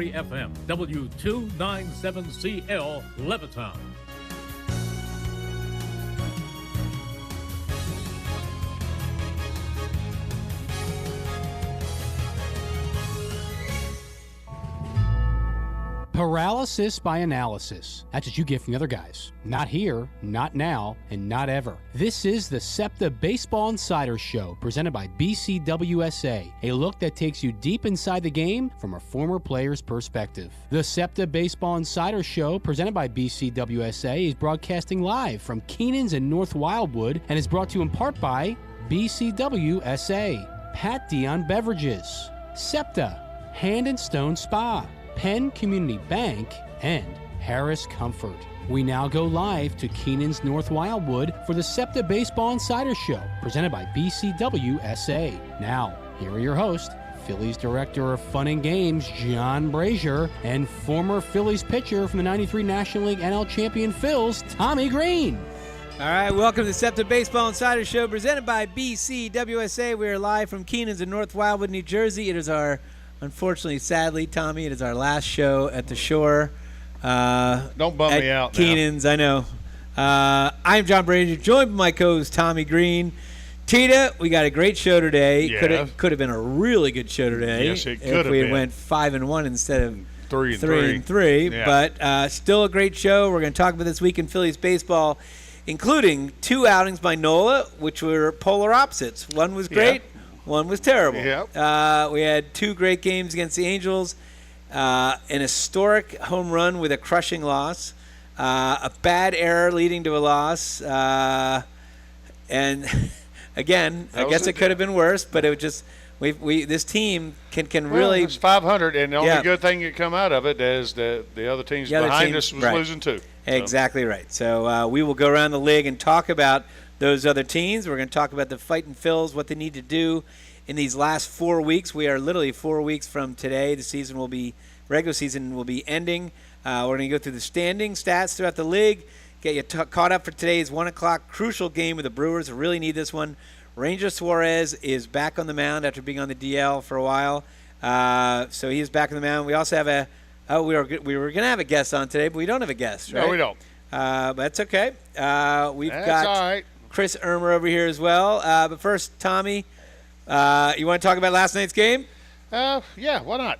93 FM, W297CL, Levittown. Paralysis by analysis. That's what you get from the other guys. Not here, not now, and not ever. This is the Septa Baseball Insiders Show, presented by BCWSA, a look that takes you deep inside the game from a former player's perspective. The Septa Baseball Insiders Show, presented by BCWSA, is broadcasting live from Keenan's in North Wildwood and is brought to you in part by BCWSA, Pat Dion Beverages, Septa, Hand and Stone Spa, Penn Community Bank, and Harris Comfort. We now go live to Keenan's North Wildwood for the Septa Baseball Insider Show, presented by BCWSA. Now, here are your hosts, Phillies Director of Fun and Games, John Brazer, and former Phillies pitcher from the 93 National League NL champion Phils, Tommy Greene. All right, welcome to the Septa Baseball Insider Show, presented by BCWSA. We are live from Keenan's in North Wildwood, New Jersey. It is unfortunately, sadly, Tommy, it is our last show at the Shore. Don't bum me out Keenan's, now. I know. I'm John Brazer, joined by my co-host Tommy Greene. Tita, we got a great show today. Yeah. Could have been a really good show today. Yes, it could have been. If we had went 5-1 instead of 3-3. Yeah. But still a great show. We're going to talk about this week in Phillies baseball, including two outings by Nola, which were polar opposites. One was great. Yeah. One was terrible. Yep. We had two great games against the Angels, an historic home run with a crushing loss, a bad error leading to a loss, and again, I guess it could have been worse, but it was just this team can really. It's 500, and the only good thing that come out of it is the other teams behind us was losing too. So. Exactly right. So we will go around the league and talk about those other teams. We're going to talk about the fighting Phils, what they need to do in these last 4 weeks. We are literally 4 weeks from today. The regular season will be ending. We're going to go through the standing stats throughout the league, get you caught up for today's 1 o'clock crucial game with the Brewers. I really need this one. Ranger Suarez is back on the mound after being on the DL for a while. So he is back on the mound. We also have we were going to have a guest on today, but we don't have a guest, right? No, we don't. But that's okay. That's all right. Chris Irmer over here as well. But first, Tommy, you want to talk about last night's game? Yeah, why not?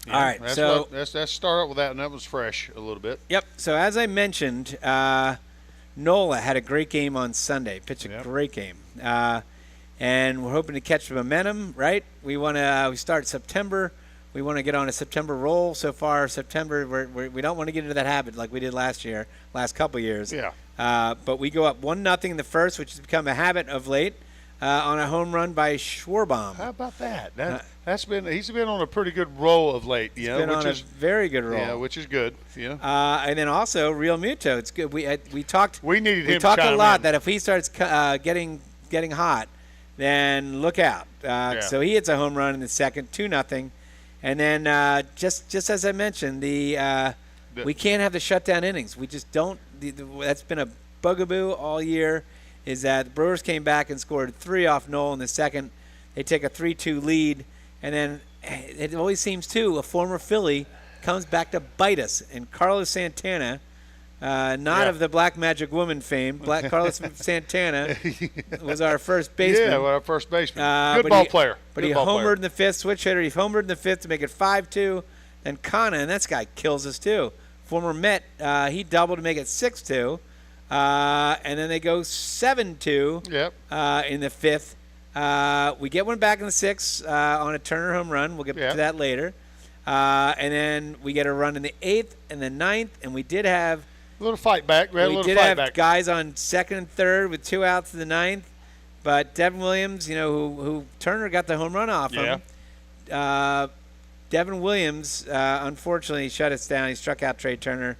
All right. Let's start out with that, and that was fresh a little bit. Yep. So as I mentioned, Nola had a great game on Sunday. Pitched a great game. And we're hoping to catch the momentum, right? We start September. We want to get on a September roll. So far, September, we don't want to get into that habit like we did last couple years. Yeah. But we go up 1-0 in the first, which has become a habit of late, on a home run by Schwarbaum. How about that? He's been on a pretty good roll of late. He's been on a very good roll. Yeah, which is good. Yeah. And then also Real Muto. It's good. We talked. We needed him. We talked a lot that if he starts getting hot, then look out. So he hits a home run in the second, 2-0. And then just as I mentioned, we can't have the shutdown innings. We just don't. That's been a bugaboo all year, is that the Brewers came back and scored 3 off Noel in the second. They take a 3-2 lead, and then it always seems, too, a former Philly comes back to bite us. And Carlos Santana, of the Black Magic Woman fame, Carlos Santana was our first baseman. Yeah, our first baseman. Good ball player. But he homered in the fifth, switch hitter. He homered in the fifth to make it 5-2. Then Keenan, and this guy kills us, too. Former Met, he doubled to make it 6-2. And then they go 7-2 in the fifth. We get one back in the sixth on a Turner home run. We'll get to that later. And then we get a run in the eighth and the ninth. And we did have a little fight back. We did have guys on second and third with 2 outs in the ninth. But Devin Williams, who Turner got the home run off him. Devin Williams, unfortunately, shut us down. He struck out Trey Turner.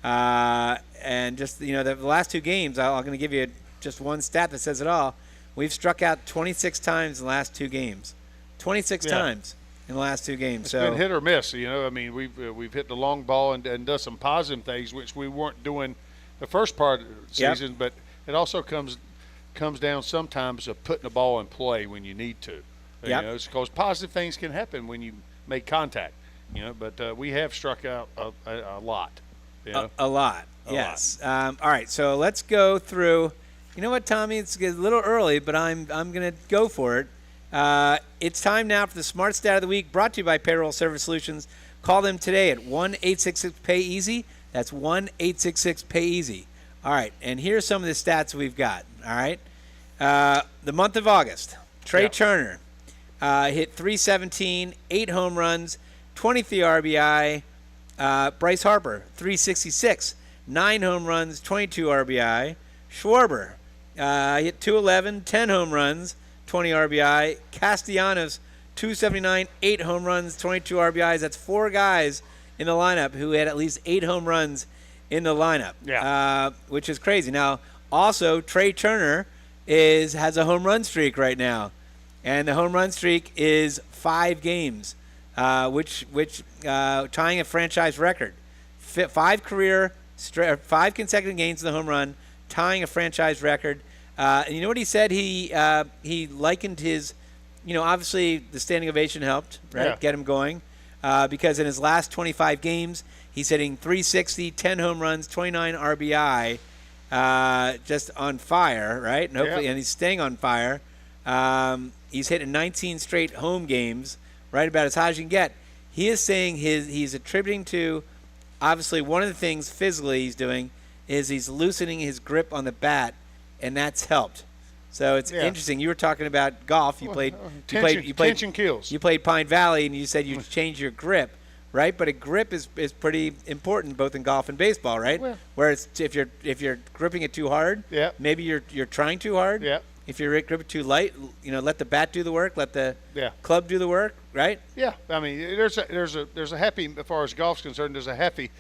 And just, the last 2 games, I'm going to give you just one stat that says it all. We've struck out 26 times in the last 2 games. 26 times in the last 2 games. It's been hit or miss. We've hit the long ball and done some positive things, which we weren't doing the first part of the season. But it also comes down sometimes of putting the ball in play when you need to. It's because positive things can happen when you make contact. But we have struck out a lot. A lot. Yes. All right. So let's go through. You know what, Tommy? It's a little early, but I'm going to go for it. It's time now for the Smart Stat of the Week, brought to you by Payroll Service Solutions. Call them today at 1-866-PAY-EASY. That's 1-866-PAY-EASY. All right, and here's some of the stats we've got. All right, the month of August, Trey Turner hit .317, 8 home runs, 23 RBI. Bryce Harper, .366, 9 home runs, 22 RBI. Schwarber hit .211, 10 home runs, 20 RBI. Castellanos, .279, 8 home runs, 22 RBIs. That's 4 guys in the lineup who had at least 8 home runs in the lineup, which is crazy. Now, also, Trey Turner has a home run streak right now, and the home run streak is 5 games, which tying a franchise record. 5 consecutive games in the home run, tying a franchise record. And you know what he said? He likened his, obviously the standing ovation helped, right? Get him going. Because in his last 25 games, he's hitting .360, 10 home runs, 29 RBI, just on fire, right? And hopefully, and he's staying on fire. He's hitting 19 straight home games, right about as high as you can get. He is saying he's attributing to, obviously, one of the things physically he's doing is he's loosening his grip on the bat, and that's helped. So it's interesting. You were talking about golf. You played tension kills. You played Pine Valley, and you said you changed your grip, right? But a grip is pretty important both in golf and baseball, right? Well, where it's if you're gripping it too hard, maybe you're trying too hard. Yeah. If you grip it too light, let the bat do the work, let the club do the work, right? Yeah. I mean, there's a happy, as far as golf's concerned, there's a happy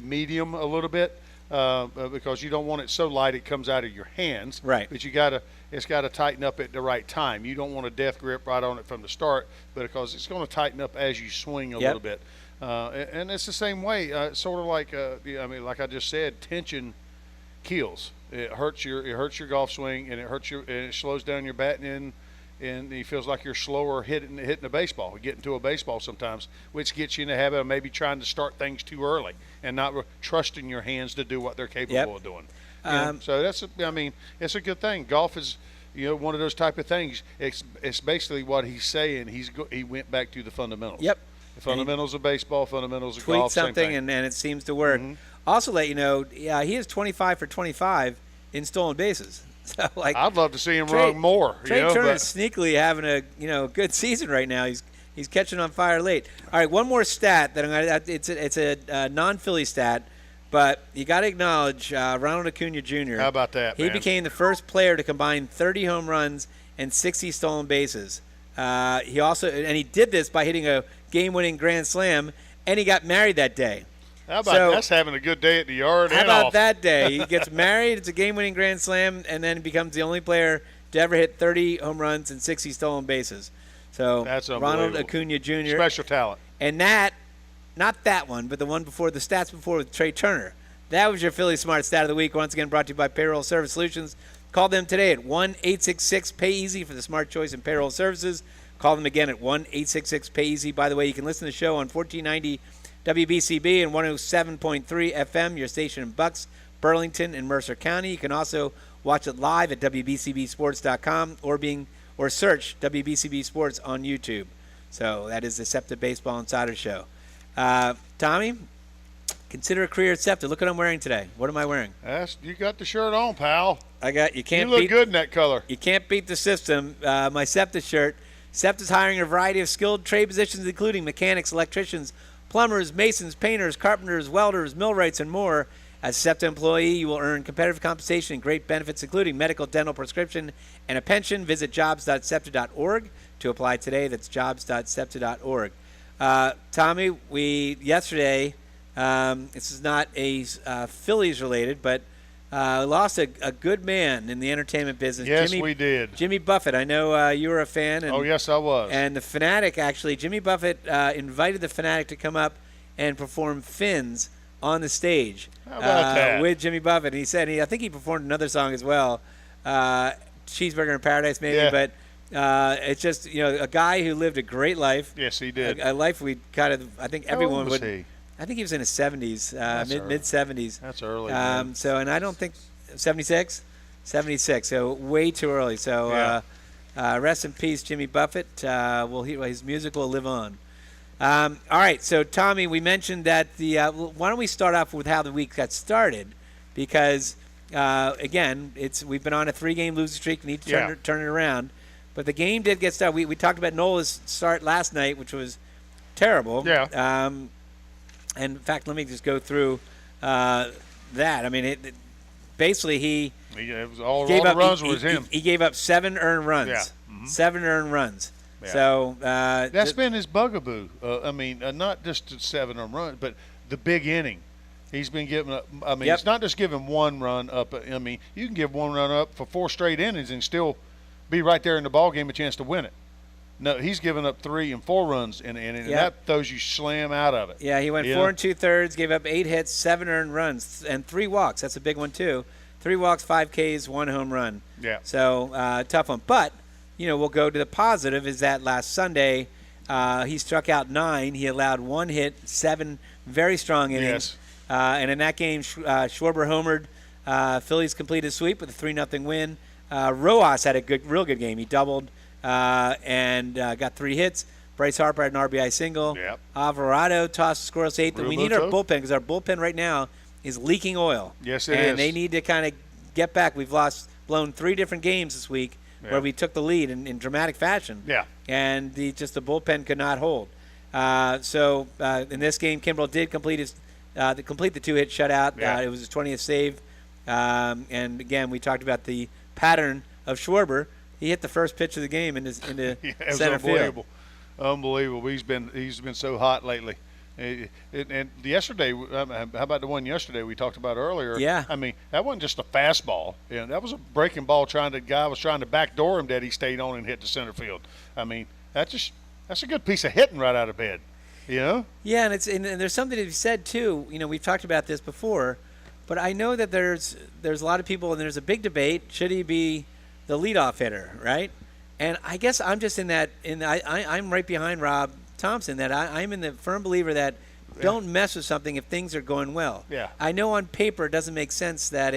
medium a little bit. Because you don't want it so light it comes out of your hands. Right. But it's got to tighten up at the right time. You don't want a death grip right on it from the start, but because it's going to tighten up as you swing a little bit. And it's the same way, sort of like like I just said, tension kills. It hurts your golf swing, and it slows down your batting, and he feels like you're slower hitting a baseball, getting to a baseball sometimes, which gets you in the habit of maybe trying to start things too early and not trusting your hands to do what they're capable of doing. So it's a good thing. Golf is, one of those type of things. It's basically what he's saying. He went back to the fundamentals. Yep. The fundamentals of baseball, fundamentals of golf. Tweak something, and it seems to work. Mm-hmm. Also, let you know, he is 25 for 25 in stolen bases. So, I'd love to see him run more. Trey Turner's sneakily having a good season right now. He's catching on fire late. All right, one more stat that it's a non-Philly stat, but you got to acknowledge Ronald Acuna Jr. How about that? He became the first player to combine 30 home runs and 60 stolen bases. He did this by hitting a game-winning grand slam, and he got married that day. How about that's having a good day at the yard? How about that day? He gets married, it's a game-winning grand slam, and then becomes the only player to ever hit 30 home runs and 60 stolen bases. So that's Ronald Acuna Jr. Special talent. And not that one, but the one before, the stats before with Trey Turner. That was your Philly Smart Stat of the Week, once again brought to you by Payroll Service Solutions. Call them today at 1-866-PAY-EASY for the smart choice in payroll services. Call them again at 1-866-PAY-EASY. By the way, you can listen to the show on 1490 WBCB and 107.3 FM, your station in Bucks, Burlington, and Mercer County. You can also watch it live at WBCBsports.com or search WBCB Sports on YouTube. So that is the Septa Baseball Insiders Show. Tommy, consider a career at Septa. Look what I'm wearing today. What am I wearing? You got the shirt on, pal. You look good in that color. You can't beat the system. My Septa shirt. Septa's hiring a variety of skilled trade positions, including mechanics, electricians, plumbers, masons, painters, carpenters, welders, millwrights, and more. As a Septa employee, you will earn competitive compensation and great benefits, including medical, dental, prescription, and a pension. Visit jobs.septa.org to apply today. That's jobs.septa.org. Tommy, yesterday, this is not a Phillies related, but lost a good man in the entertainment business. Yes, we did. Jimmy Buffett. I know you were a fan. Oh, yes, I was. And the Fanatic, actually, Jimmy Buffett invited the Fanatic to come up and perform Fins on the stage. How about that? With Jimmy Buffett. And he said, I think he performed another song as well, Cheeseburger in Paradise maybe, but It's just, a guy who lived a great life. Yes, he did. A life we kind of, I think everyone How old was would. he? I think he was in his 70s, mid 70s. That's early. So, and I don't think 76, so way too early. So, rest in peace, Jimmy Buffett. His music will live on. All right, so Tommy, we mentioned that why don't we start off with how the week got started? Because again, we've been on a 3-game losing streak. We need to turn it around. But the game did get started. We talked about Nola's start last night, which was terrible. Yeah. And in fact, let me just go through that. I mean, basically it was all the runs was him. He gave up 7 earned runs. Yeah. 7 earned runs. Yeah. So that's been his bugaboo. Not just 7 earned runs, but the big inning. He's been giving up. I mean, it's not just giving 1 run up. I mean, you can give 1 run up for 4 straight innings and still be right there in the ball game, a chance to win it. No, he's given up 3 and 4 runs in the inning, and that throws you slam out of it. Yeah, he went 4 2/3, gave up 8 hits, 7 earned runs, and 3 walks. That's a big one too. 3 walks, 5 Ks, 1 home run. Yeah. So tough one. But we'll go to the positive. Is that last Sunday he struck out 9. He allowed 1 hit, 7 very strong innings. Yes. And in that game, Schwarber homered. Phillies completed a sweep with a 3-0 win. Rojas had a real good game. He doubled. And got 3 hits. Bryce Harper had an RBI single. Yep. Alvarado tossed a scoreless 8th. And we need our bullpen because our bullpen right now is leaking oil. Yes, it is. And they need to kind of get back. We've blown 3 different games this week where we took the lead in dramatic fashion. Yeah. And the bullpen could not hold. So in this game, Kimbrel did complete the 2-hit shutout. Yeah. It was his 20th save. And again, we talked about the pattern of Schwarber. He hit the first pitch of the game into center field. Unbelievable. He's been so hot lately. And yesterday, how about the one yesterday we talked about earlier? Yeah. I mean, that wasn't just a fastball. That was a breaking ball. Guy was trying to backdoor him that he stayed on and hit the center field. I mean, that's a good piece of hitting right out of bed. Yeah, and there's something to be said too. We've talked about this before, but I know that there's a lot of people, and there's a big debate. Should he be the leadoff hitter, right? And I guess I'm just I'm right behind Rob Thompson, that I'm in the firm believer that don't mess with something if things are going well. Yeah. I know on paper it doesn't make sense that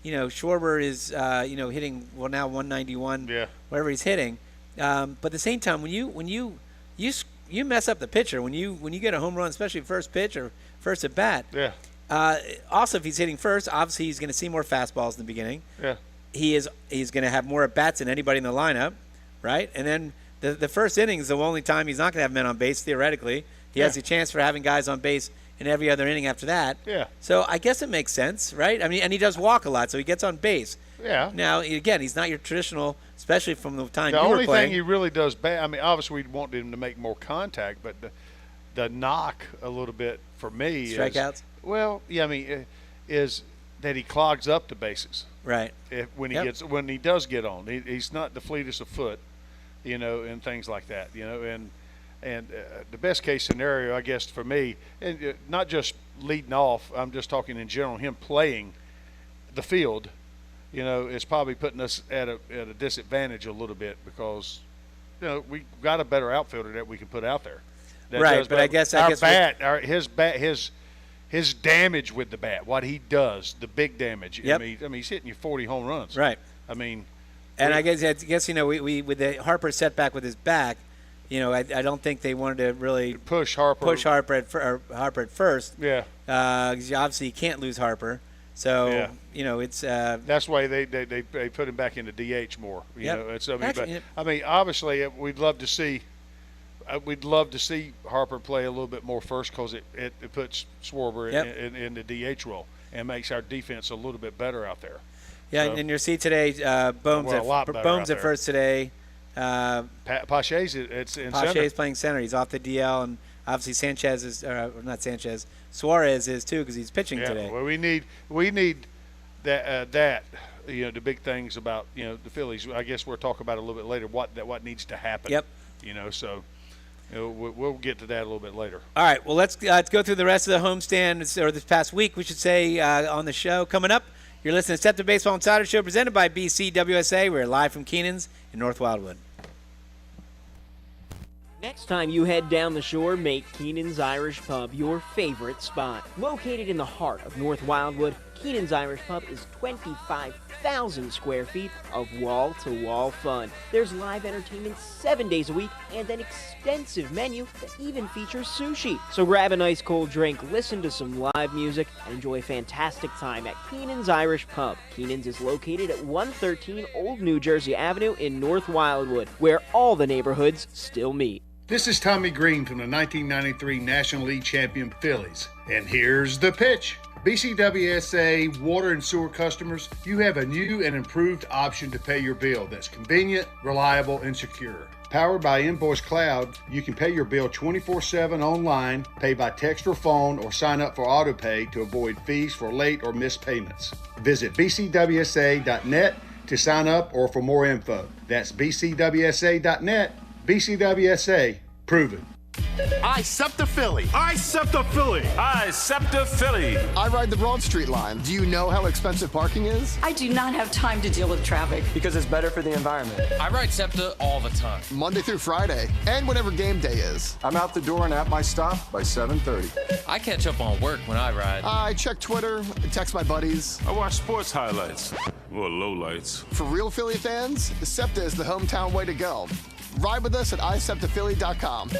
Schwarber is hitting now 191, whatever he's hitting, but at the same time when you mess up the pitcher when you get a home run, especially first pitch or first at bat. Yeah. Also, if he's hitting first, obviously he's going to see more fastballs in the beginning. Yeah. He's going to have more at-bats than anybody in the lineup, right? And then the first inning is the only time he's not going to have men on base, theoretically. He has a chance for having guys on base in every other inning after that. Yeah. So I guess it makes sense, right? I mean, and he does walk a lot, so he gets on base. Yeah. Now, again, he's not your traditional, especially from the time you were playing. The only thing he really does bad, I mean, obviously we'd want him to make more contact, but the knock a little bit for me strikeouts? Is that he clogs up the bases. Right. When he does get on, he's not the fleetest of foot, and things like that, and the best case scenario, I guess, for me, and not just leading off, I'm just talking in general, him playing the field, is probably putting us at a disadvantage a little bit because, we got a better outfielder that we can put out there. Right, but I guess his damage with the bat, what he does, the big damage. Yep. I mean, he's hitting you 40 home runs. Right. I mean, and I guess we with the Harper setback with his back, I don't think they wanted to really push Harper at first. Yeah. Because obviously you can't lose Harper. So it's that's why they put him back into DH more. Obviously we'd love to see. We'd love to see Harper play a little bit more first because it puts Schwarber in the DH role and makes our defense a little bit better out there. Yeah, and you'll see today, Bohm's at first today. Pache's playing center. He's off the DL, and obviously Suarez is too because he's pitching today. Well, we need that. The big things about the Phillies. I guess we'll talk about it a little bit later. What needs to happen. Yep. So. We'll get to that a little bit later. All right. Well, let's go through the rest of the homestand, or this past week, we should say, on the show. Coming up, you're listening to Septa Baseball Insiders Show presented by BCWSA. We're live from Keenan's in North Wildwood. Next time you head down the shore, make Keenan's Irish Pub your favorite spot. Located in the heart of North Wildwood, Keenan's Irish Pub is 25,000 square feet of wall-to-wall fun. There's live entertainment 7 days a week and an extensive menu that even features sushi. So grab a nice cold drink, listen to some live music, and enjoy a fantastic time at Keenan's Irish Pub. Keenan's is located at 113 Old New Jersey Avenue in North Wildwood, where all the neighborhoods still meet. This is Tommy Greene from the 1993 National League champion Phillies. And here's the pitch. BCWSA water and sewer customers, you have a new and improved option to pay your bill that's convenient, reliable, and secure. Powered by Invoice Cloud, you can pay your bill 24/7 online, pay by text or phone, or sign up for AutoPay to avoid fees for late or missed payments. Visit bcwsa.net to sign up or for more info. That's bcwsa.net. BCWSA, proven. I Septa Phillie. I Septa Phillie. I Septa Phillie. I ride the Broad Street line. Do you know how expensive parking is? I do not have time to deal with traffic. Because it's better for the environment. I ride Septa all the time. Monday through Friday, and whenever game day is. I'm out the door and at my stop by 7:30. I catch up on work when I ride. I check Twitter, text my buddies. I watch sports highlights or lowlights. For real Philly fans, Septa is the hometown way to go. Ride with us at iseptaphilly.com.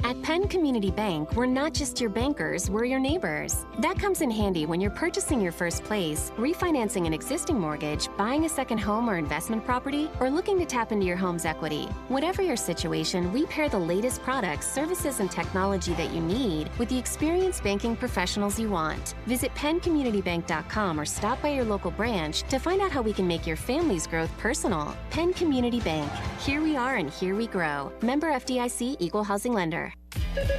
At Penn Community Bank, we're not just your bankers, we're your neighbors. That comes in handy when you're purchasing your first place, refinancing an existing mortgage, buying a second home or investment property, or looking to tap into your home's equity. Whatever your situation, we pair the latest products, services, and technology that you need with the experienced banking professionals you want. Visit penncommunitybank.com or stop by your local branch to find out how we can make your family's growth personal. Penn Community Bank. Here we are and here we grow. Member FDIC, Equal Housing Lender.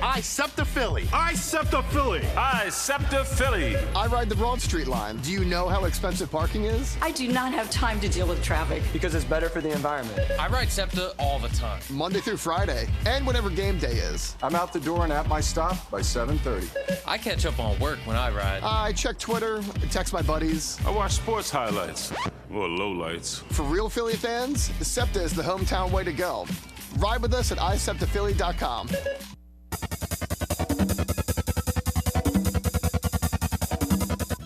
I Septa Phillie. I Septa Phillie. I Septa Phillie. I ride the Broad Street line. Do you know how expensive parking is? I do not have time to deal with traffic. Because it's better for the environment. I ride Septa all the time. Monday through Friday, and whenever game day is. I'm out the door and at my stop by 7:30. I catch up on work when I ride. I check Twitter, text my buddies. I watch sports highlights or lowlights. For real Philly fans, Septa is the hometown way to go. Ride with us at iseptaphilly.com.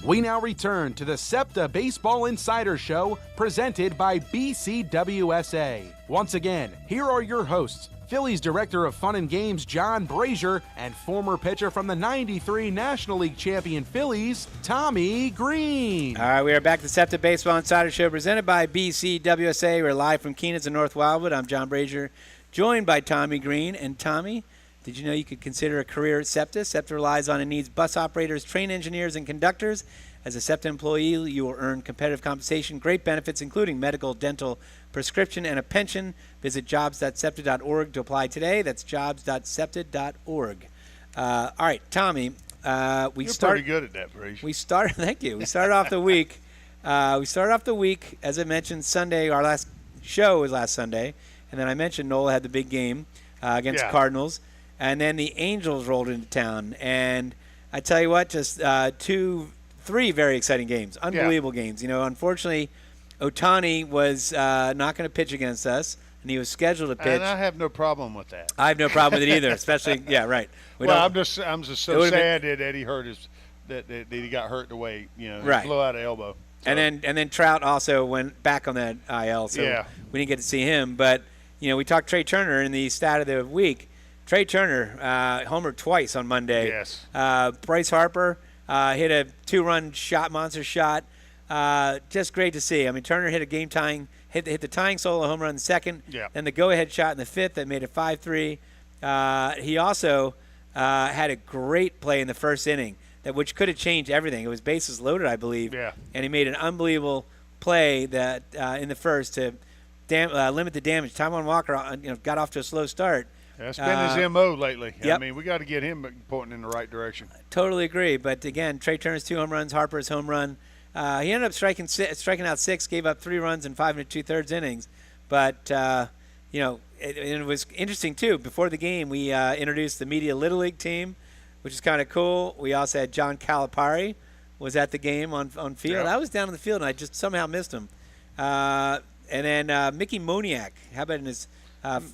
We now return to the Septa Baseball Insiders Show presented by BCWSA. Once again, here are your hosts, Phillies Director of Fun and Games John Brazer and former pitcher from the 93 National League champion Phillies, Tommy Greene. All right, we are back to the Septa Baseball Insiders Show presented by BCWSA. We're live from Keenan's in North Wildwood. I'm John Brazer, joined by Tommy Greene. And Tommy, did you know you could consider a career at Septa? Septa relies on and needs bus operators, train engineers, and conductors. As a Septa employee, you will earn competitive compensation, great benefits, including medical, dental, prescription, and a pension. Visit jobs.septa.org to apply today. That's jobs.septa.org. All right, Tommy. You're pretty good at that, Brazer. Thank you. We started off the week. As I mentioned, Sunday. Our last show was last Sunday, and then I mentioned Nola had the big game against the Cardinals. And then the Angels rolled into town. And I tell you what, just 3 very exciting games, unbelievable games. You know, unfortunately, Ohtani was not going to pitch against us, and he was scheduled to pitch. And I have no problem with that. I have no problem with it either, especially, right. I'm just so sad that Eddie hurt that he got hurt the way, he blew out an elbow. So. And then Trout also went back on that IL, so we didn't get to see him. But, we talked Trey Turner in the stat of the week. Trey Turner homered twice on Monday. Yes. Bryce Harper hit a 2-run shot, monster shot. Just great to see. I mean, Turner hit a game-tying, hit the tying solo home run in the second, then the go-ahead shot in the 5th that made it 5-3. He also had a great play in the first inning, which could have changed everything. It was bases loaded, I believe, and he made an unbelievable play that in the first to limit the damage. Taijuan Walker got off to a slow start. That's been his MO lately. Yep. I mean, we got to get him pointing in the right direction. Totally agree. But, again, Trey Turner's 2 home runs, Harper's home run. He ended up striking out 6, gave up 3 runs in 5 2/3 innings. But, it was interesting, too. Before the game, we introduced the Media Little League team, which is kind of cool. We also had John Calipari was at the game on field. Yep. I was down on the field, and I just somehow missed him. And then Mickey Moniak, how about in his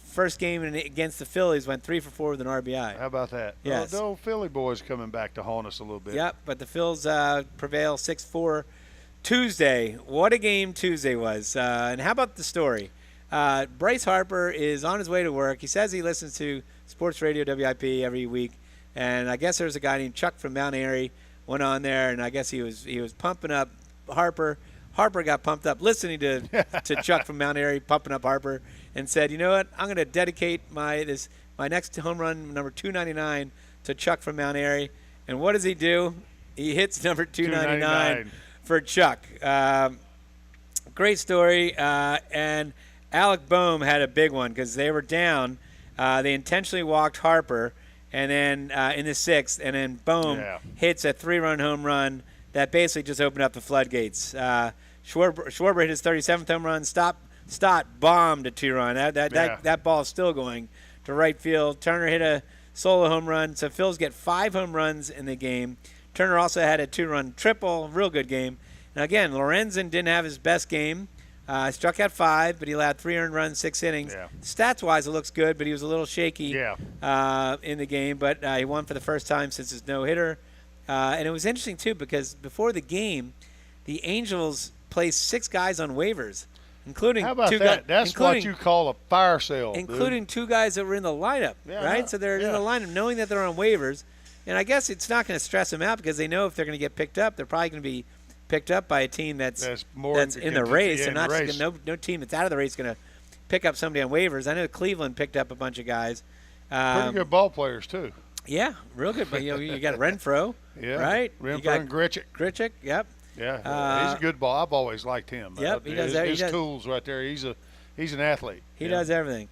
First game against the Phillies, went 3 for 4 with an RBI. How about that? Yes. The old Philly boys coming back to haunt us a little bit. Yep, but the Phils prevail 6-4 Tuesday. What a game Tuesday was. And how about the story? Bryce Harper is on his way to work. He says he listens to Sports Radio WIP every week. And I guess there's a guy named Chuck from Mount Airy went on there, and I guess he was pumping up Harper. Harper got pumped up listening to Chuck from Mount Airy pumping up Harper and said, you know what, I'm going to dedicate my next home run, number 299, to Chuck from Mount Airy. And what does he do? He hits number 299 for Chuck. Great story. And Alec Boehm had a big one because they were down. They intentionally walked Harper, and then in the 6th, and then Boehm hits a 3-run home run that basically just opened up the floodgates. Schwarber hit his 37th home run. Stott bombed a 2-run. That ball is still going to right field. Turner hit a solo home run. So Phils get 5 home runs in the game. Turner also had a 2-run triple. Real good game. Now, again, Lorenzen didn't have his best game. Struck out 5, but he allowed 3 earned runs, 6 innings. Yeah. Stats-wise, it looks good, but he was a little shaky in the game. But he won for the first time since his no-hitter. And it was interesting, too, because before the game, the Angels placed 6 guys on waivers, including How about 2 that? guys. That's what you call a fire sale, including 2 guys that were in the lineup, right? So they're in the lineup knowing that they're on waivers. And I guess it's not going to stress them out because they know if they're going to get picked up, they're probably going to be picked up by a team that's in the race. They're not just no team that's out of the race is going to pick up somebody on waivers. I know Cleveland picked up a bunch of guys. Pretty good ball players, too. Yeah, real good. But you got Renfroe, right? Renfroe and Grichuk, yep. Yeah, he's a good ball. I've always liked him. Yep, he does that. His tools right there. He's an athlete. He does everything.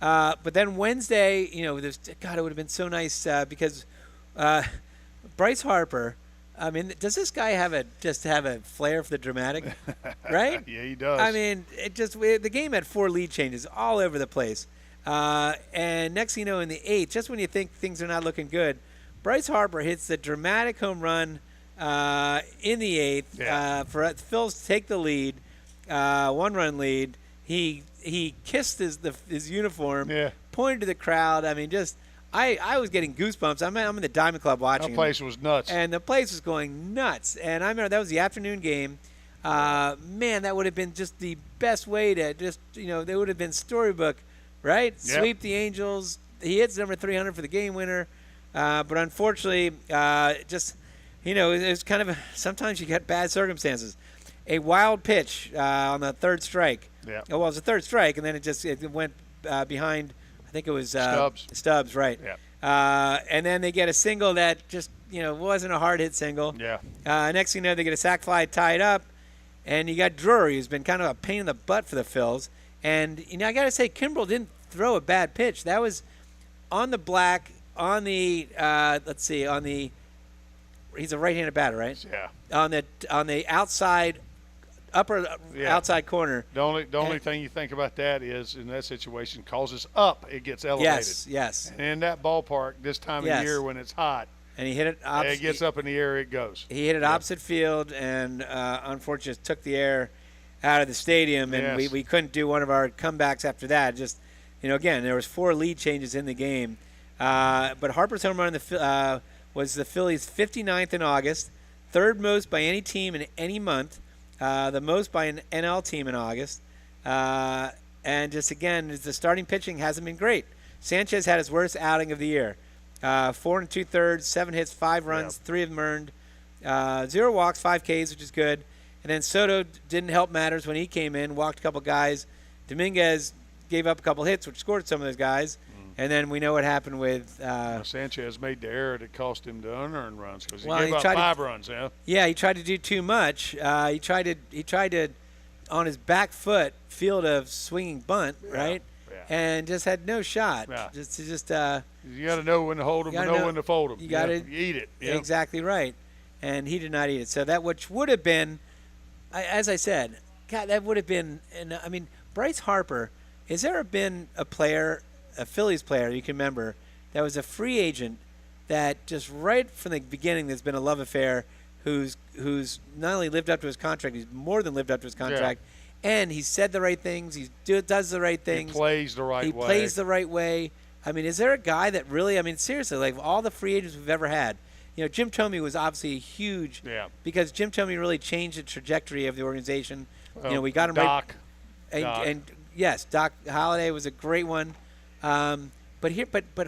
But then Wednesday, it would have been so nice because Bryce Harper. I mean, does this guy have a flair for the dramatic, right? Yeah, he does. I mean, the game had 4 lead changes all over the place. And next thing you know, in the 8th, just when you think things are not looking good, Bryce Harper hits the dramatic home run in the 8th for Phils to take the lead, 1-run lead. He kissed his uniform, pointed to the crowd. I mean, I was getting goosebumps. I'm in the Diamond Club watching. The place was nuts. And the place was going nuts. And I remember that was the afternoon game. Man, that would have been just the best way to they would have been storybook, right? Yep. Sweep the Angels. He hits number 300 for the game winner. But unfortunately, it was kind of sometimes you get bad circumstances. A wild pitch on the 3rd strike. Yeah. Well, it was a 3rd strike, and then it went behind. I think it was Stubbs, right? Yeah. And then they get a single that just wasn't a hard hit single. Yeah. Next thing you know, they get a sac fly tied up, and you got Drury, who's been kind of a pain in the butt for the Phils. And I got to say, Kimbrel didn't throw a bad pitch. That was on the black, on the he's a right-handed batter, right? Yeah. On the outside. Outside corner. The only thing you think about that is in that situation, causes up, it gets elevated. Yes. And in that ballpark, this time of year when it's hot, and he hit it opposite. It gets up in the air, it goes. He hit it opposite field, and unfortunately took the air out of the stadium, and we couldn't do one of our comebacks after that. Just again, there was 4 lead changes in the game, but Harper's home run was the Phillies' 59th in August, 3rd most by any team in any month. The most by an NL team in August. And just again, the starting pitching hasn't been great. Sanchez had his worst outing of the year. 4 2/3, 7 hits, 5 runs, 3 of them earned. 0 walks, 5 Ks, which is good. And then Soto didn't help matters when he came in, walked a couple guys. Dominguez gave up a couple hits, which scored some of those guys. And then we know what happened with Sanchez made the error that cost him the unearned runs because he gave up 5 runs. Yeah, he tried to do too much. He tried to on his back foot field a swinging bunt, right? Yeah. And just had no shot. Yeah. Just you got to know when to hold them and know when to fold them. You got to eat it. Exactly right. And he did not eat it. So that which would have been, as I said, God, that would have been. And I mean, Bryce Harper. Has there been a Phillies player you can remember that was a free agent that just right from the beginning there's been a love affair who's not only lived up to his contract, he's more than lived up to his contract, and he said the right things. He does the right things. He plays the right way. He plays the right way. I mean, is there a guy that really? I mean, seriously, like all the free agents we've ever had. You know, Jim Thome was obviously huge because Jim Thome really changed the trajectory of the organization. Well, you know, we got him Doc. and yes, Doc Holliday was a great one. But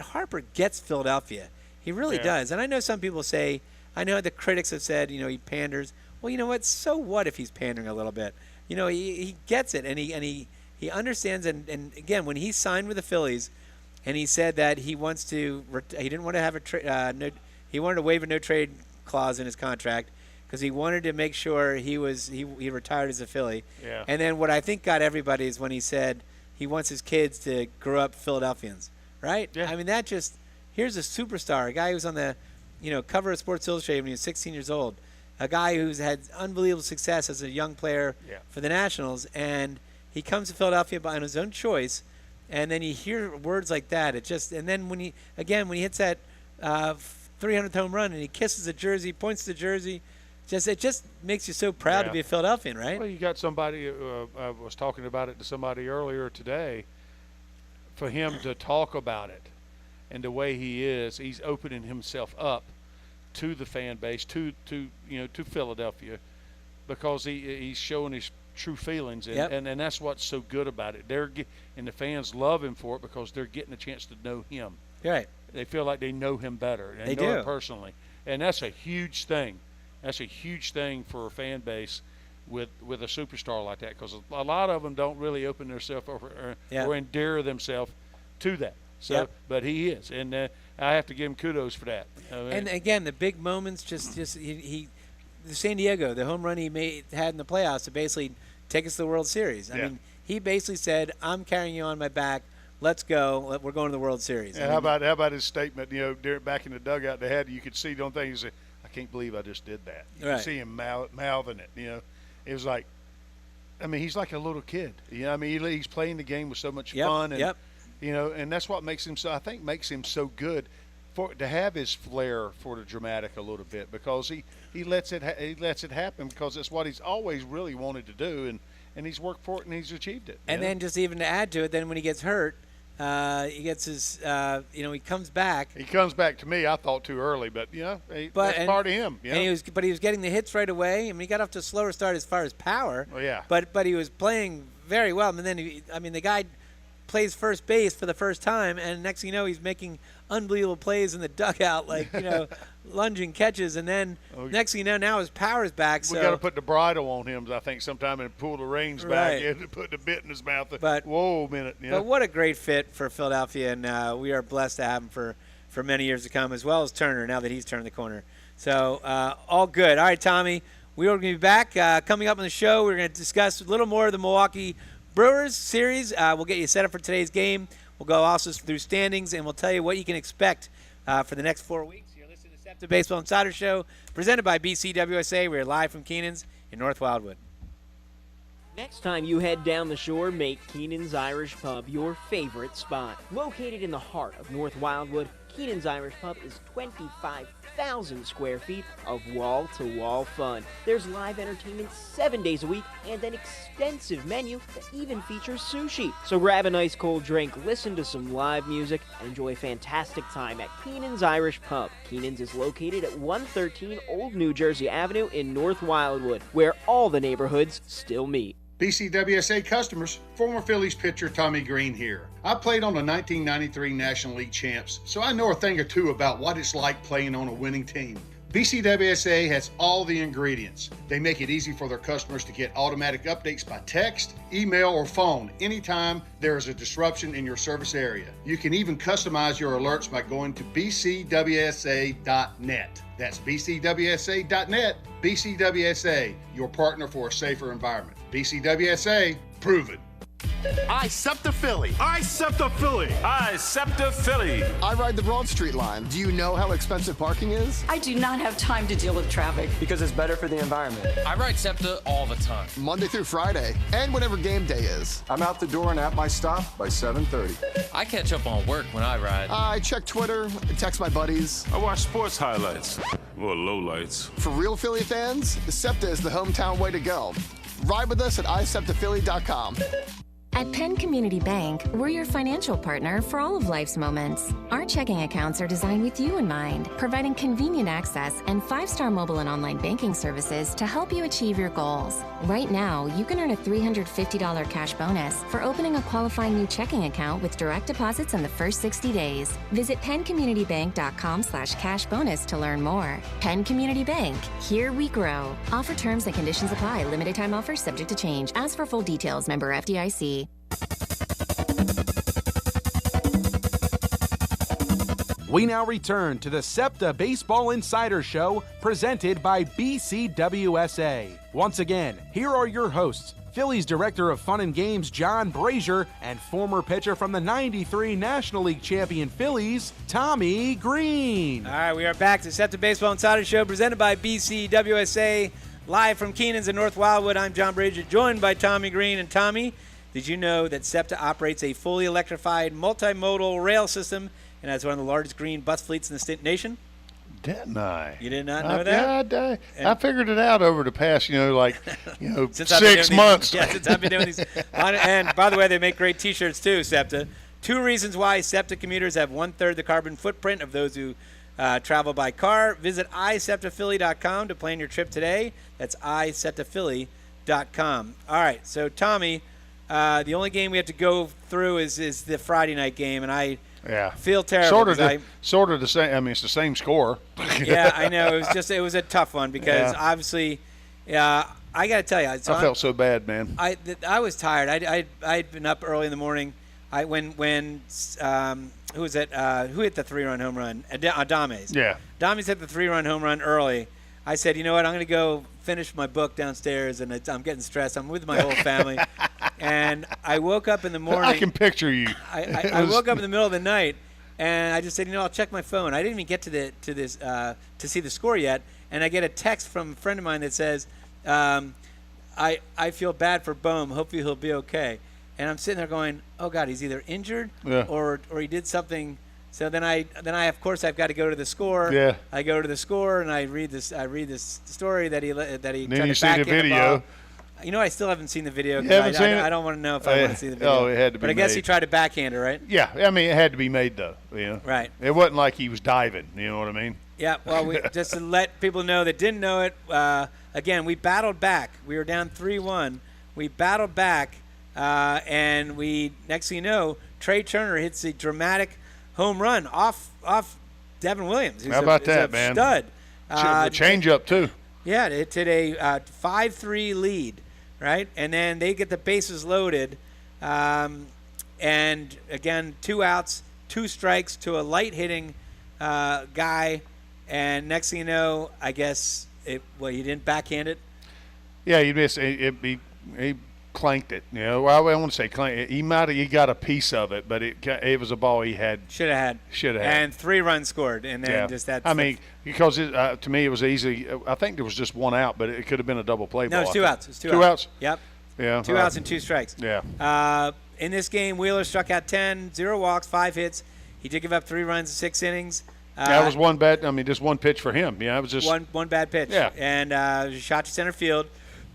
Harper gets Philadelphia. He really does. And I know some people say, I know the critics have said, you know, he panders. Well, you know what? So what if he's pandering a little bit? You know, he gets it, and he understands. And again, when he signed with the Phillies, and he said that he wants to, he didn't want to have he wanted to waive a no trade clause in his contract because he wanted to make sure he retired as a Philly. Yeah. And then what I think got everybody is when he said he wants his kids to grow up Philadelphians, right? Yeah. I mean, that just, here's a superstar, a guy who's on the, you know, cover of Sports Illustrated when he was 16 years old, a guy who's had unbelievable success as a young player for the Nationals, and he comes to Philadelphia on his own choice, and then you hear words like that. It just, and then when he hits that 300th home run and he kisses the jersey, points to the jersey, it just makes you so proud to be a Philadelphian, right? Well, you got somebody, I was talking about it to somebody earlier today, for him to talk about it and the way he is, he's opening himself up to the fan base, to Philadelphia, because he's showing his true feelings, and that's what's so good about it. And the fans love him for it because they're getting a chance to know him. Right. They feel like they know him better. They know him personally, and that's a huge thing. That's a huge thing for a fan base with a superstar like that, because a lot of them don't really open themselves or endear themselves to that. So, but he is, and I have to give him kudos for that. And again, the big moments, the San Diego, the home run he had in the playoffs to basically take us to the World Series. I mean, he basically said, "I'm carrying you on my back. Let's go. We're going to the World Series." And how about his statement? You know, back in the dugout, they had, you could see, don't think he said, "I can't believe I just did that." You could see him mouthing it. You know, it was like, I mean, he's like a little kid. You know, I mean, he's playing the game with so much fun, and you know, and that's what makes him makes him so good to have his flair for the dramatic a little bit, because he lets it happen, because it's what he's always really wanted to do, and he's worked for it and he's achieved it. And then just even to add to it, then when he gets hurt, he gets his, he comes back. He comes back, to me, I thought too early, but that's part of him. And he was getting the hits right away. I mean, he got off to a slower start as far as power. Oh, yeah. But he was playing very well. And then the guy plays first base for the first time, and next thing you know, he's making unbelievable plays in the dugout, like, lunging catches, and then next thing you know, now his power's back. We got to put the bridle on him, I think, sometime, and pull the reins back and put the bit in his mouth. But whoa, a minute. But what a great fit for Philadelphia, and we are blessed to have him for many years to come, as well as Turner, now that he's turned the corner. So all good. All right, Tommy, we are going to be back. Coming up on the show, we're going to discuss a little more of the Milwaukee Brewers series. We'll get you set up for today's game. We'll go also through standings, and we'll tell you what you can expect for the next 4 weeks. You're listening to Septa Baseball Insiders Show, presented by BCWSA. We're live from Keenan's in North Wildwood. Next time you head down the shore, make Keenan's Irish Pub your favorite spot. Located in the heart of North Wildwood, Keenan's Irish Pub is 25,000 square feet of wall-to-wall fun. There's live entertainment 7 days a week and an extensive menu that even features sushi. So grab a nice cold drink, listen to some live music, and enjoy a fantastic time at Keenan's Irish Pub. Keenan's is located at 113 Old New Jersey Avenue in North Wildwood, where all the neighborhoods still meet. BCWSA customers, former Phillies pitcher Tommy Greene here. I played on the 1993 National League champs, so I know a thing or two about what it's like playing on a winning team. BCWSA has all the ingredients. They make it easy for their customers to get automatic updates by text, email, or phone anytime there is a disruption in your service area. You can even customize your alerts by going to bcwsa.net. That's bcwsa.net. BCWSA, your partner for a safer environment. BCWSA, proven. I Septa Philly. I Septa Philly. I Septa Philly. I ride the Broad Street line. Do you know how expensive parking is? I do not have time to deal with traffic. Because it's better for the environment. I ride Septa all the time. Monday through Friday, and whenever game day is. I'm out the door and at my stop by 7:30. I catch up on work when I ride. I check Twitter, text my buddies. I watch sports highlights or lowlights. For real Philly fans, Septa is the hometown way to go. Ride with us at iSeptaPhilly.com. At Penn Community Bank, we're your financial partner for all of life's moments. Our checking accounts are designed with you in mind, providing convenient access and 5-star mobile and online banking services to help you achieve your goals. Right now, you can earn a $350 cash bonus for opening a qualifying new checking account with direct deposits in the first 60 days. Visit PennCommunityBank.com/cash bonus to learn more. Penn Community Bank, here we grow. Offer terms and conditions apply. Limited time offers subject to change. As for full details, member FDIC. We now return to the Septa Baseball Insider Show presented by BCWSA. Once again, here are your hosts, Phillies Director of Fun and Games John Brazer and former pitcher from the '93 National League champion Phillies, Tommy Greene. All right, we are back to Septa Baseball Insider Show presented by BCWSA, live from Keenan's in North Wildwood. I'm John Brazer, joined by Tommy Greene. And Tommy, did you know that Septa operates a fully electrified multimodal rail system and has one of the largest green bus fleets in the nation? Didn't I? You did not know that? Yeah, I figured it out over the past, 6 months. Since I've been doing these. And by the way, they make great T-shirts too, Septa. 2 reasons why Septa commuters have 1/3 the carbon footprint of those who travel by car. Visit iSeptaPhilly.com to plan your trip today. That's iSeptaPhilly.com. All right, so Tommy, the only game we have to go through is the Friday night game, and I feel terrible. Sort of the same. I mean, it's the same score. Yeah, I know. It was a tough one because obviously, I got to tell you, I felt so bad, man. I was tired. I'd been up early in the morning. When who was it? Who hit the 3-run home run? Adames. Yeah. Adames hit the 3-run home run early. I said, you know what? I'm going to go finish my book downstairs, and I'm getting stressed. I'm with my whole family, and I woke up in the morning. I can picture you. I woke up in the middle of the night, and I just said, I'll check my phone. I didn't even get to see the score yet, and I get a text from a friend of mine that says, I feel bad for Bohm. Hopefully he'll be okay. And I'm sitting there going, oh God, he's either injured or he did something. So then I of course I've got to go to the score. Yeah. I go to the score and I read this story that he then tried you to see back the in video. The ball. I still haven't seen the video. You haven't seen it? I don't want to know if I want to see the video. Oh, it had to be But I guess made. he tried to backhand her, right? Yeah, I mean it had to be made though. Right. It wasn't like he was diving. You know what I mean? Yeah. Well, just to let people know that didn't know it. Again, we battled back. We were down 3-1. We battled back. And next thing you know, Trey Turner hits a dramatic home run off Devin Williams. How about that, man? Stud. The change-up, too. Yeah, it hit a 5-3 lead, right? And then they get the bases loaded. And, again, 2 outs, 2 strikes to a light-hitting guy. And next thing you know, I guess, he didn't backhand it? Yeah, he missed it. He clanked it. Well, I don't want to say clanked. He got a piece of it, but it was a ball he should have had. And 3 runs scored, and then just that. I mean, because to me it was easy. I think there was just 1 out, but it could have been a double play ball. No, it's 2 outs. It's 2 outs. Yep. Yeah. 2 outs and 2 strikes. Yeah. In this game, Wheeler struck out 10, 0 walks, 5 hits. He did give up 3 runs in 6 innings. That was one bad. I mean, just one pitch for him. Yeah, it was just one bad pitch. Yeah. And shot to center field.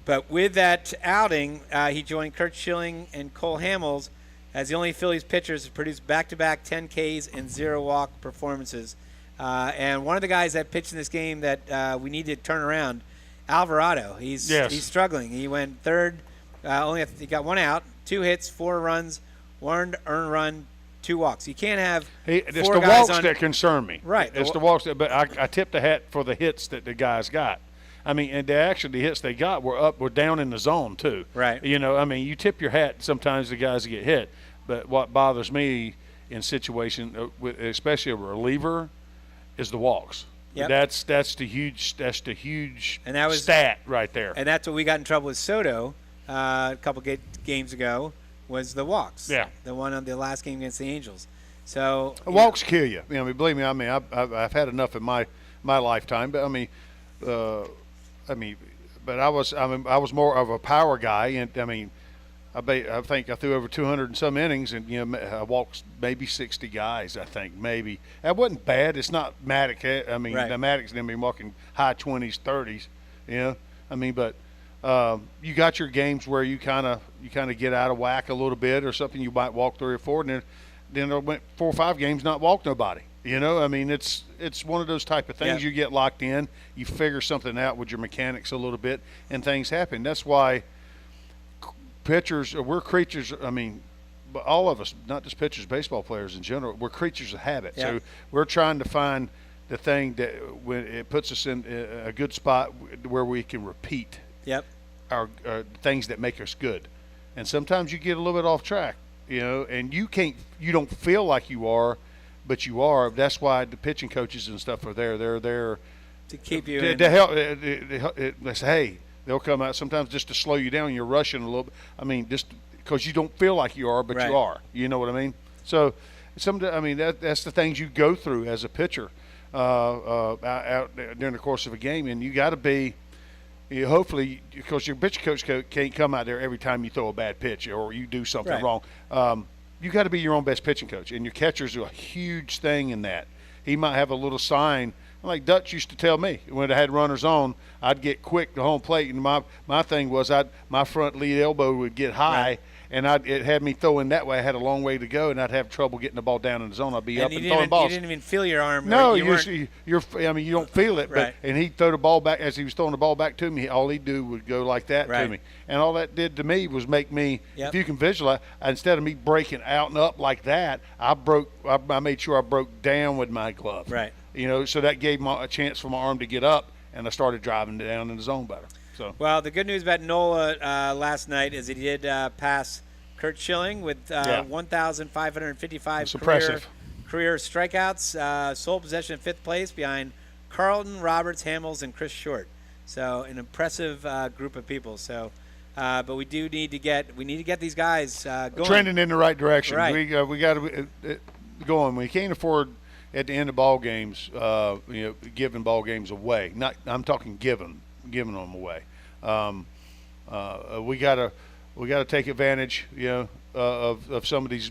But with that outing, he joined Kurt Schilling and Cole Hamels as the only Phillies pitchers to produce back-to-back 10 Ks and 0 walk performances. And one of the guys that pitched in this game that we need to turn around, Alvarado. He's struggling. He went third. He got 1 out, 2 hits, 4 runs, 1 earned run, 2 walks. You can't have it's four the guys walks that concern me. Right. It's the walks. But I tipped the hat for the hits that the guys got. I mean, and the hits they got were down in the zone too. Right. I mean, you tip your hat sometimes the guys get hit, but what bothers me in situation, especially a reliever, is the walks. Yep. That's the huge and that was, stat right there. And that's what we got in trouble with Soto a couple games ago was the walks. Yeah. The one on the last game against the Angels. So walks kill you. Believe me. I mean, I've had enough in my lifetime, but but I was more of a power guy, and I think I threw over 200 and some innings, and I walked maybe 60 guys. I think maybe that wasn't bad. It's not Matic. The Matic's gonna be walking high 20s, 30s. But you got your games where you kind of get out of whack a little bit or something. You might walk 3 or 4, and then there went 4 or 5 games not walk nobody. You know, I mean, it's one of those type of things. Yeah. You get locked in, you figure something out with your mechanics a little bit, and things happen. That's why pitchers, we're creatures. I mean, all of us, not just pitchers, baseball players in general, we're creatures of habit. Yeah. So we're trying to find the thing that when it puts us in a good spot where we can repeat Yep. our things that make us good. And sometimes you get a little bit off track, you know, and you don't feel like you are, but you are. That's why the pitching coaches and stuff are there. They're there to keep you to help. They say, hey, they'll come out sometimes just to slow you down. You're rushing a little bit. I mean, just because you don't feel like you are, but Right. you are. You know what I mean? So, that's the things you go through as a pitcher out during the course of a game, and you got to be. Hopefully, because your pitch coach can't come out there every time you throw a bad pitch or you do something Right. wrong. You got to be your own best pitching coach, and your catcher's a huge thing in that. He might have a little sign, like Dutch used to tell me when I had runners on, I'd get quick to home plate, and my thing was my front lead elbow would get high. Right. And it had me throwing that way. I had a long way to go, and I'd have trouble getting the ball down in the zone. I'd be up and throwing balls. You didn't even feel your arm. No, right? you don't feel it. Right. And he'd throw the ball back. As he was throwing the ball back to me, all he'd do would go like that Right. to me. And all that did to me was make me, Yep. if you can visualize, instead of me breaking out and up like that, I made sure I broke down with my glove. Right. You know, so that gave me a chance for my arm to get up, and I started driving down in the zone better. So. Well, the good news about Nola last night is he did pass Kurt Schilling with 1,555 career strikeouts, sole possession in 5th place behind Carlton, Roberts, Hamels, and Chris Short. So an impressive group of people. So, but we need to get these guys going. Trending in the right direction. Right. We got to going. We can't afford at the end of ball games, giving ball games away. I'm talking giving them away. We got to take advantage, of some of these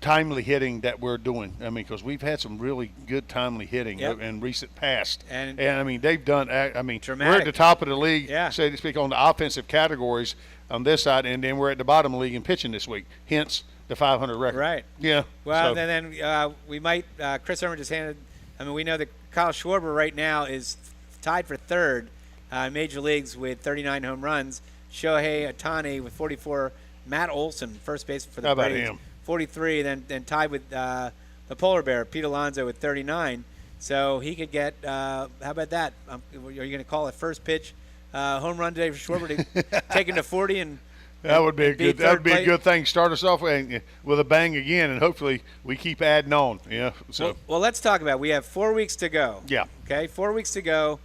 timely hitting that we're doing. I mean, because we've had some really good timely hitting in recent past, and I mean they've done. I mean, dramatic. We're at the top of the league, Yeah. so to speak, on the offensive categories on this side, and then we're at the bottom of the league in pitching this week. Hence the 500 record. Right. Yeah. Well, so. then we might. Chris Irwin just handed. I mean, we know that Kyle Schwarber right now is tied for 3rd in major leagues with 39 home runs. Shohei Ohtani with 44. Matt Olson, first baseman for the How about Braves, him? 43. Then tied with the polar bear, Pete Alonso, with 39. So he could get. How about that? Are you going to call a first pitch home run today for Schwarber to take him to 40 and? That would be a good. That would be a good thing. Start us off with a bang again, and hopefully we keep adding on. Yeah. So. Well, let's talk about it. We have 4 weeks to go. Yeah. Okay, 4 weeks to go.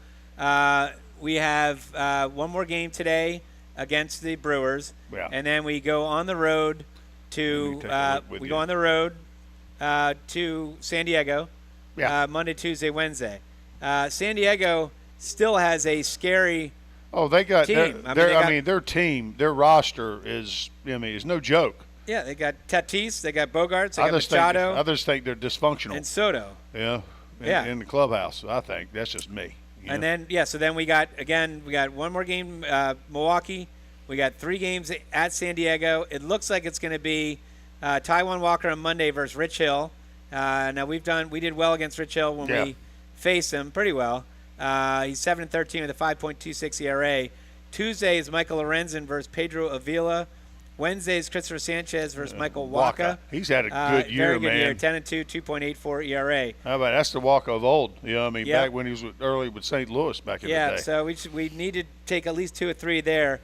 We have one more game today against the Brewers, and then we go on the road to to San Diego. Monday, Tuesday, Wednesday. San Diego still has a scary. Oh, they got team. their team, their roster is no joke. Yeah, they got Tatis, they got Bogarts, they got Machado. Others think they're dysfunctional. And Soto. Yeah. In the clubhouse, I think that's just me. And then so then we got one more game, Milwaukee. We got 3 games at San Diego. It looks like it's going to be Taijuan Walker on Monday versus Rich Hill. Now we did well against Rich Hill when we faced him pretty well. He's 7-13 with a 5.26 ERA. Tuesday is Michael Lorenzen versus Pedro Avila. Wednesday is Christopher Sanchez versus Michael Wacha. He's had a good year, very good man. year, 10-2, 2.84 ERA. How about that's the Wacha of old? Back when he was early with St. Louis back in the day. Yeah, so we need to take at least 2 or 3 there.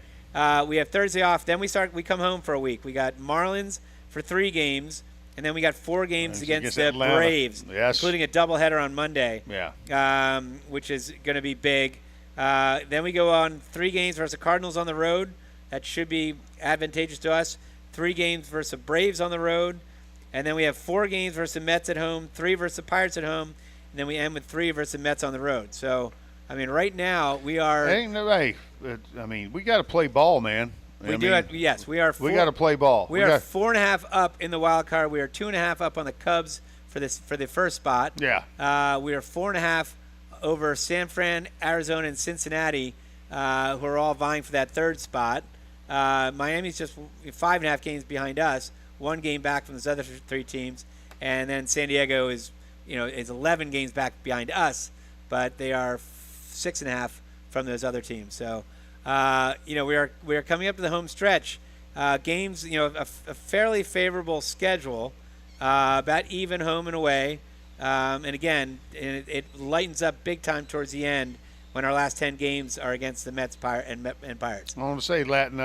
We have Thursday off. Then we come home for a week. We got Marlins for 3 games. And then we got 4 games against the Atlanta. Braves, yes. including a doubleheader on Monday, which is going to be big. Then we go on 3 games versus the Cardinals on the road. That should be advantageous to us. 3 games versus the Braves on the road. And then we have 4 games versus the Mets at home, 3 versus the Pirates at home, and then we end with 3 versus the Mets on the road. So, I mean, right now we are – we got to play ball, man. Yes, we are. We got to play ball. We are 4.5 up in the wild card. We are 2.5 up on the Cubs for the first spot. Yeah. We are 4.5 over San Fran, Arizona, and Cincinnati who are all vying for that third spot. Miami's just 5.5 games behind us, 1 game back from those other 3 teams, and then San Diego is 11 games back behind us, but they are 6.5 from those other teams. So, we are coming up to the home stretch. Games, a fairly favorable schedule, about even home and away. And again, it lightens up big time towards the end when our last 10 games are against the Mets and Pirates. I want to say, Latin,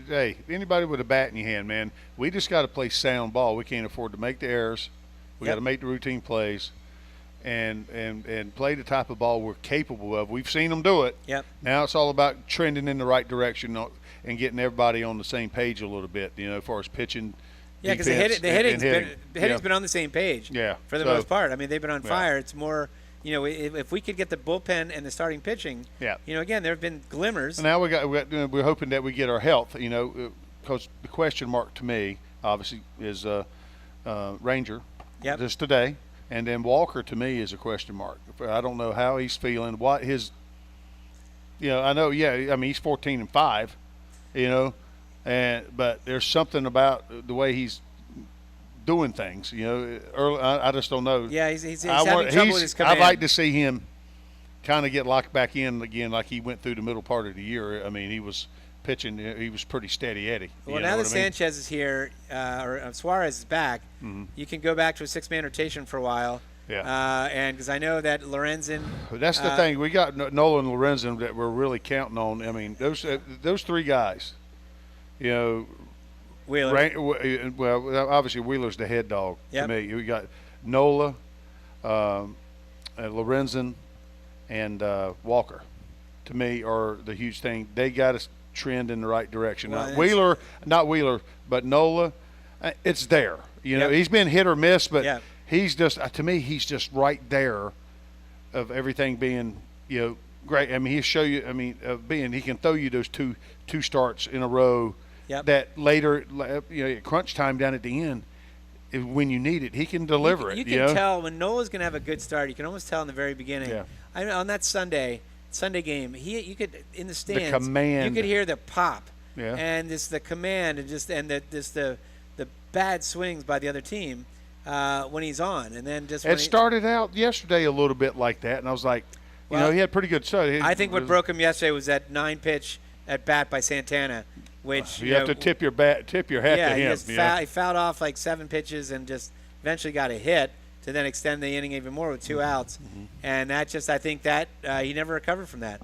hey, anybody with a bat in your hand, man, we just got to play sound ball. We can't afford to make the errors. We got to make the routine plays and play the type of ball we're capable of. We've seen them do it. Yep. Now it's all about trending in the right direction and getting everybody on the same page a little bit, as far as pitching. Yeah, because the hitting's been on the same page. Yeah. For the most part. I mean, they've been on fire. It's more, if we could get the bullpen and the starting pitching. Yeah. Again, there have been glimmers. Now we're hoping that we get our health. Because the question mark to me, obviously, is Ranger. Yep. Just today, and then Walker to me is a question mark. I don't know how he's feeling. What his, I know. Yeah, I mean he's 14-5, but there's something about the way he's doing things. Early, I just don't know. Yeah, he's having trouble with his command. I'd like to see him kind of get locked back in again, like he went through the middle part of the year. I mean, he was pitching. He was pretty steady Eddie. Well, now that Sanchez is here, or Suarez is back, you can go back to a 6-man rotation for a while. Yeah. And because I know that Lorenzen. That's the thing. We got Nolan Lorenzen that we're really counting on. I mean, those 3 guys. Wheeler. Well, obviously Wheeler's the head dog to me. We got Nola, Lorenzen, and Walker. To me, are the huge thing. They got us trend in the right direction. Well, not Wheeler, but Nola, it's there. He's been hit or miss, but he's just, to me, he's just right there of everything being, great. I mean, he'll show you, he can throw you those two starts in a row that later, at crunch time down at the end, when you need it, he can deliver it. You can tell when Nola's going to have a good start. You can almost tell in the very beginning. Yeah. On that Sunday game, you could in the stands, the command. You could hear the pop, yeah, and the command, and the bad swings by the other team when he's on, and then just. It started out yesterday a little bit like that, and I was like, he had pretty good start. I think what broke him yesterday was that 9-pitch at bat by Santana, which you have to tip your hat to him. He fouled off like 7 pitches and just eventually got a hit to then extend the inning even more with 2 outs. And that just, I think that he never recovered from that.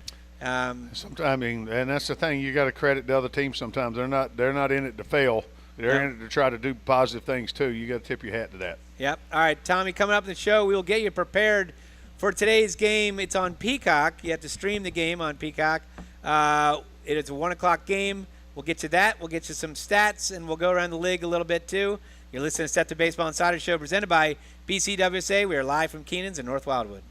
Sometimes, and that's the thing, you got to credit the other team sometimes. They're not in it to fail. They're in it to try to do positive things too. You got to tip your hat to that. Yep. All right, Tommy, coming up in the show, we will get you prepared for today's game. It's on Peacock. You have to stream the game on Peacock. It is a 1 o'clock game. We'll get you that. We'll get you some stats, and we'll go around the league a little bit too. You're listening to Septa Baseball Insiders Show presented by BCWSA. We are live from Keenan's in North Wildwood.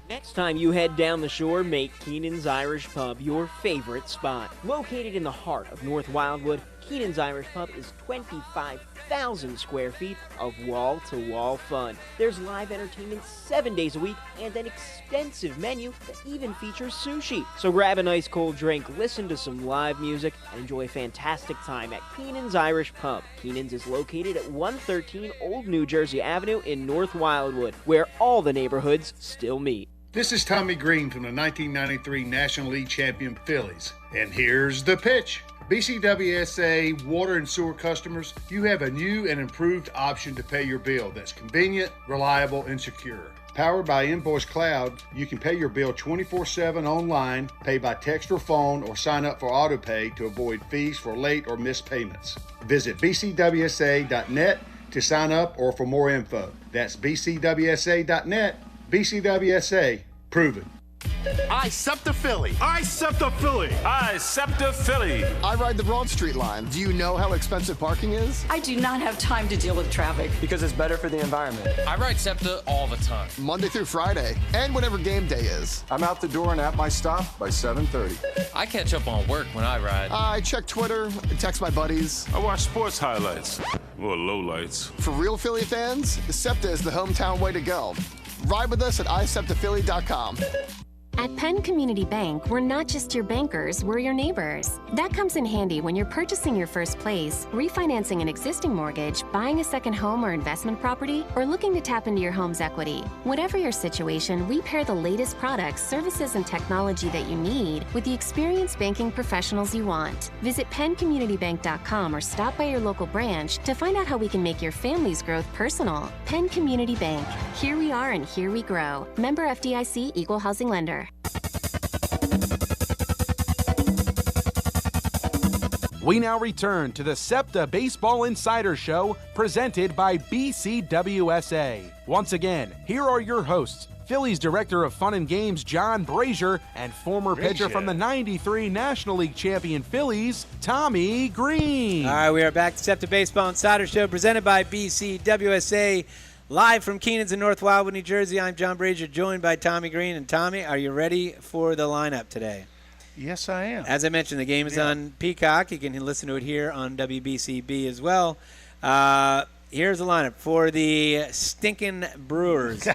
Next time you head down the shore, make Keenan's Irish Pub your favorite spot. Located in the heart of North Wildwood, Keenan's Irish Pub is 25,000 square feet of wall-to-wall fun. There's live entertainment 7 days a week and an extensive menu that even features sushi. So grab a nice cold drink, listen to some live music, and enjoy a fantastic time at Keenan's Irish Pub. Keenan's is located at 113 Old New Jersey Avenue in North Wildwood, where all the neighborhoods still meet. This is Tommy Greene from the 1993 National League champion Phillies. And here's the pitch. BCWSA water and sewer customers, you have a new and improved option to pay your bill that's convenient, reliable, and secure. Powered by Invoice Cloud, you can pay your bill 24/7 online, pay by text or phone, or sign up for AutoPay to avoid fees for late or missed payments. Visit bcwsa.net to sign up or for more info. That's bcwsa.net. BCWSA, proven. I Septa Philly. I Septa Philly. I Septa Philly. I ride the Broad Street line. Do you know how expensive parking is? I do not have time to deal with traffic. Because it's better for the environment. I ride Septa all the time. Monday through Friday, and whenever game day is. I'm out the door and at my stop by 7:30. I catch up on work when I ride. I check Twitter, text my buddies. I watch sports highlights. Or lowlights. For real Philly fans, Septa is the hometown way to go. Ride with us at iseptaphilly.com. At Penn Community Bank, we're not just your bankers, we're your neighbors. That comes in handy when you're purchasing your first place, refinancing an existing mortgage, buying a second home or investment property, or looking to tap into your home's equity. Whatever your situation, we pair the latest products, services, and technology that you need with the experienced banking professionals you want. Visit penncommunitybank.com or stop by your local branch to find out how we can make your family's growth personal. Penn Community Bank. Here we are and here we grow. Member FDIC, Equal Housing Lender. We now return to the Septa Baseball Insider Show presented by BCWSA. Once again, here are your hosts, Phillies Director of Fun and Games John Brazer and former pitcher from the '93 National League champion Phillies, Tommy Greene. All right, we are back to Septa Baseball Insider Show presented by BCWSA. Live from Keenan's in North Wildwood, New Jersey, I'm John Brazer, joined by Tommy Greene. And Tommy, are you ready for the lineup today? Yes, I am. As I mentioned, the game is on Peacock. You can listen to it here on WBCB as well. Here's the lineup for the stinking Brewers.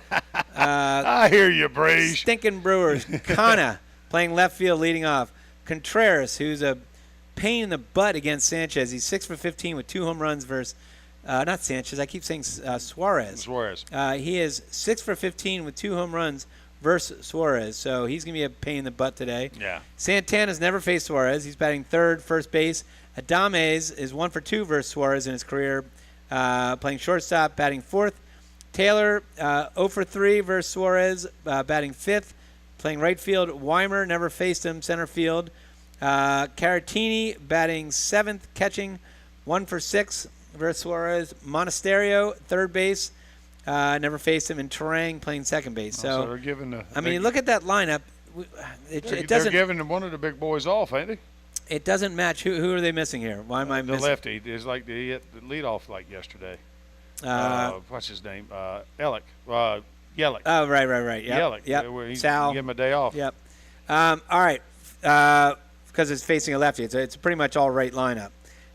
I hear you, Braze. Stinking Brewers. Kana playing left field, leading off. Contreras, who's a pain in the butt against Sanchez. He's 6 for 15 with 2 home runs versus not Sanchez. I keep saying Suarez. He is 6 for 15 with 2 home runs versus Suarez, so he's going to be a pain in the butt today. Yeah. Santana's never faced Suarez. He's batting third, first base. Adames is 1 for 2 versus Suarez in his career, playing shortstop, batting fourth. Taylor, 0 for 3 versus Suarez, batting fifth, playing right field. Weimer never faced him, center field. Caratini batting seventh, catching, 1 for 6 versus Suarez. Monasterio, third base. Never faced him in Terang playing second base. So they're giving look at that lineup. It doesn't. They're giving one of the big boys off, ain't they? It doesn't match. Who are they missing here? Why am I missing? The lefty is like he hit the leadoff like yesterday. What's his name? Yelich. Oh, right. Yep. Yep. Sal. Give him a day off. Yep. All right. Because it's facing a lefty. It's pretty much all right lineup.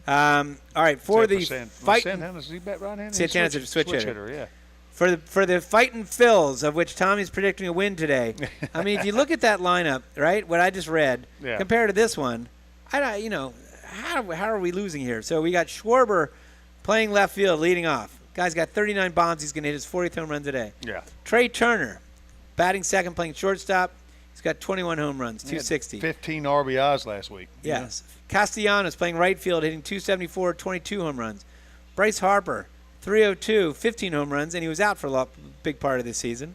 All right. For the fight. Santana's he bat right-handed? Santana's a switch hitter. Yeah. For the fighting Phils, of which Tommy's predicting a win today. I mean, if you look at that lineup, right, what I just read, compared to this one, how are we losing here? So we got Schwarber playing left field, leading off. Guy's got 39 bombs. He's going to hit his 40th home run today. Yeah. Trey Turner, batting second, playing shortstop. He's got 21 home runs, 260. 15 RBIs last week. Yes. Castellanos playing right field, hitting 274, 22 home runs. Bryce Harper, 302, 15 home runs, and he was out for a big part of this season.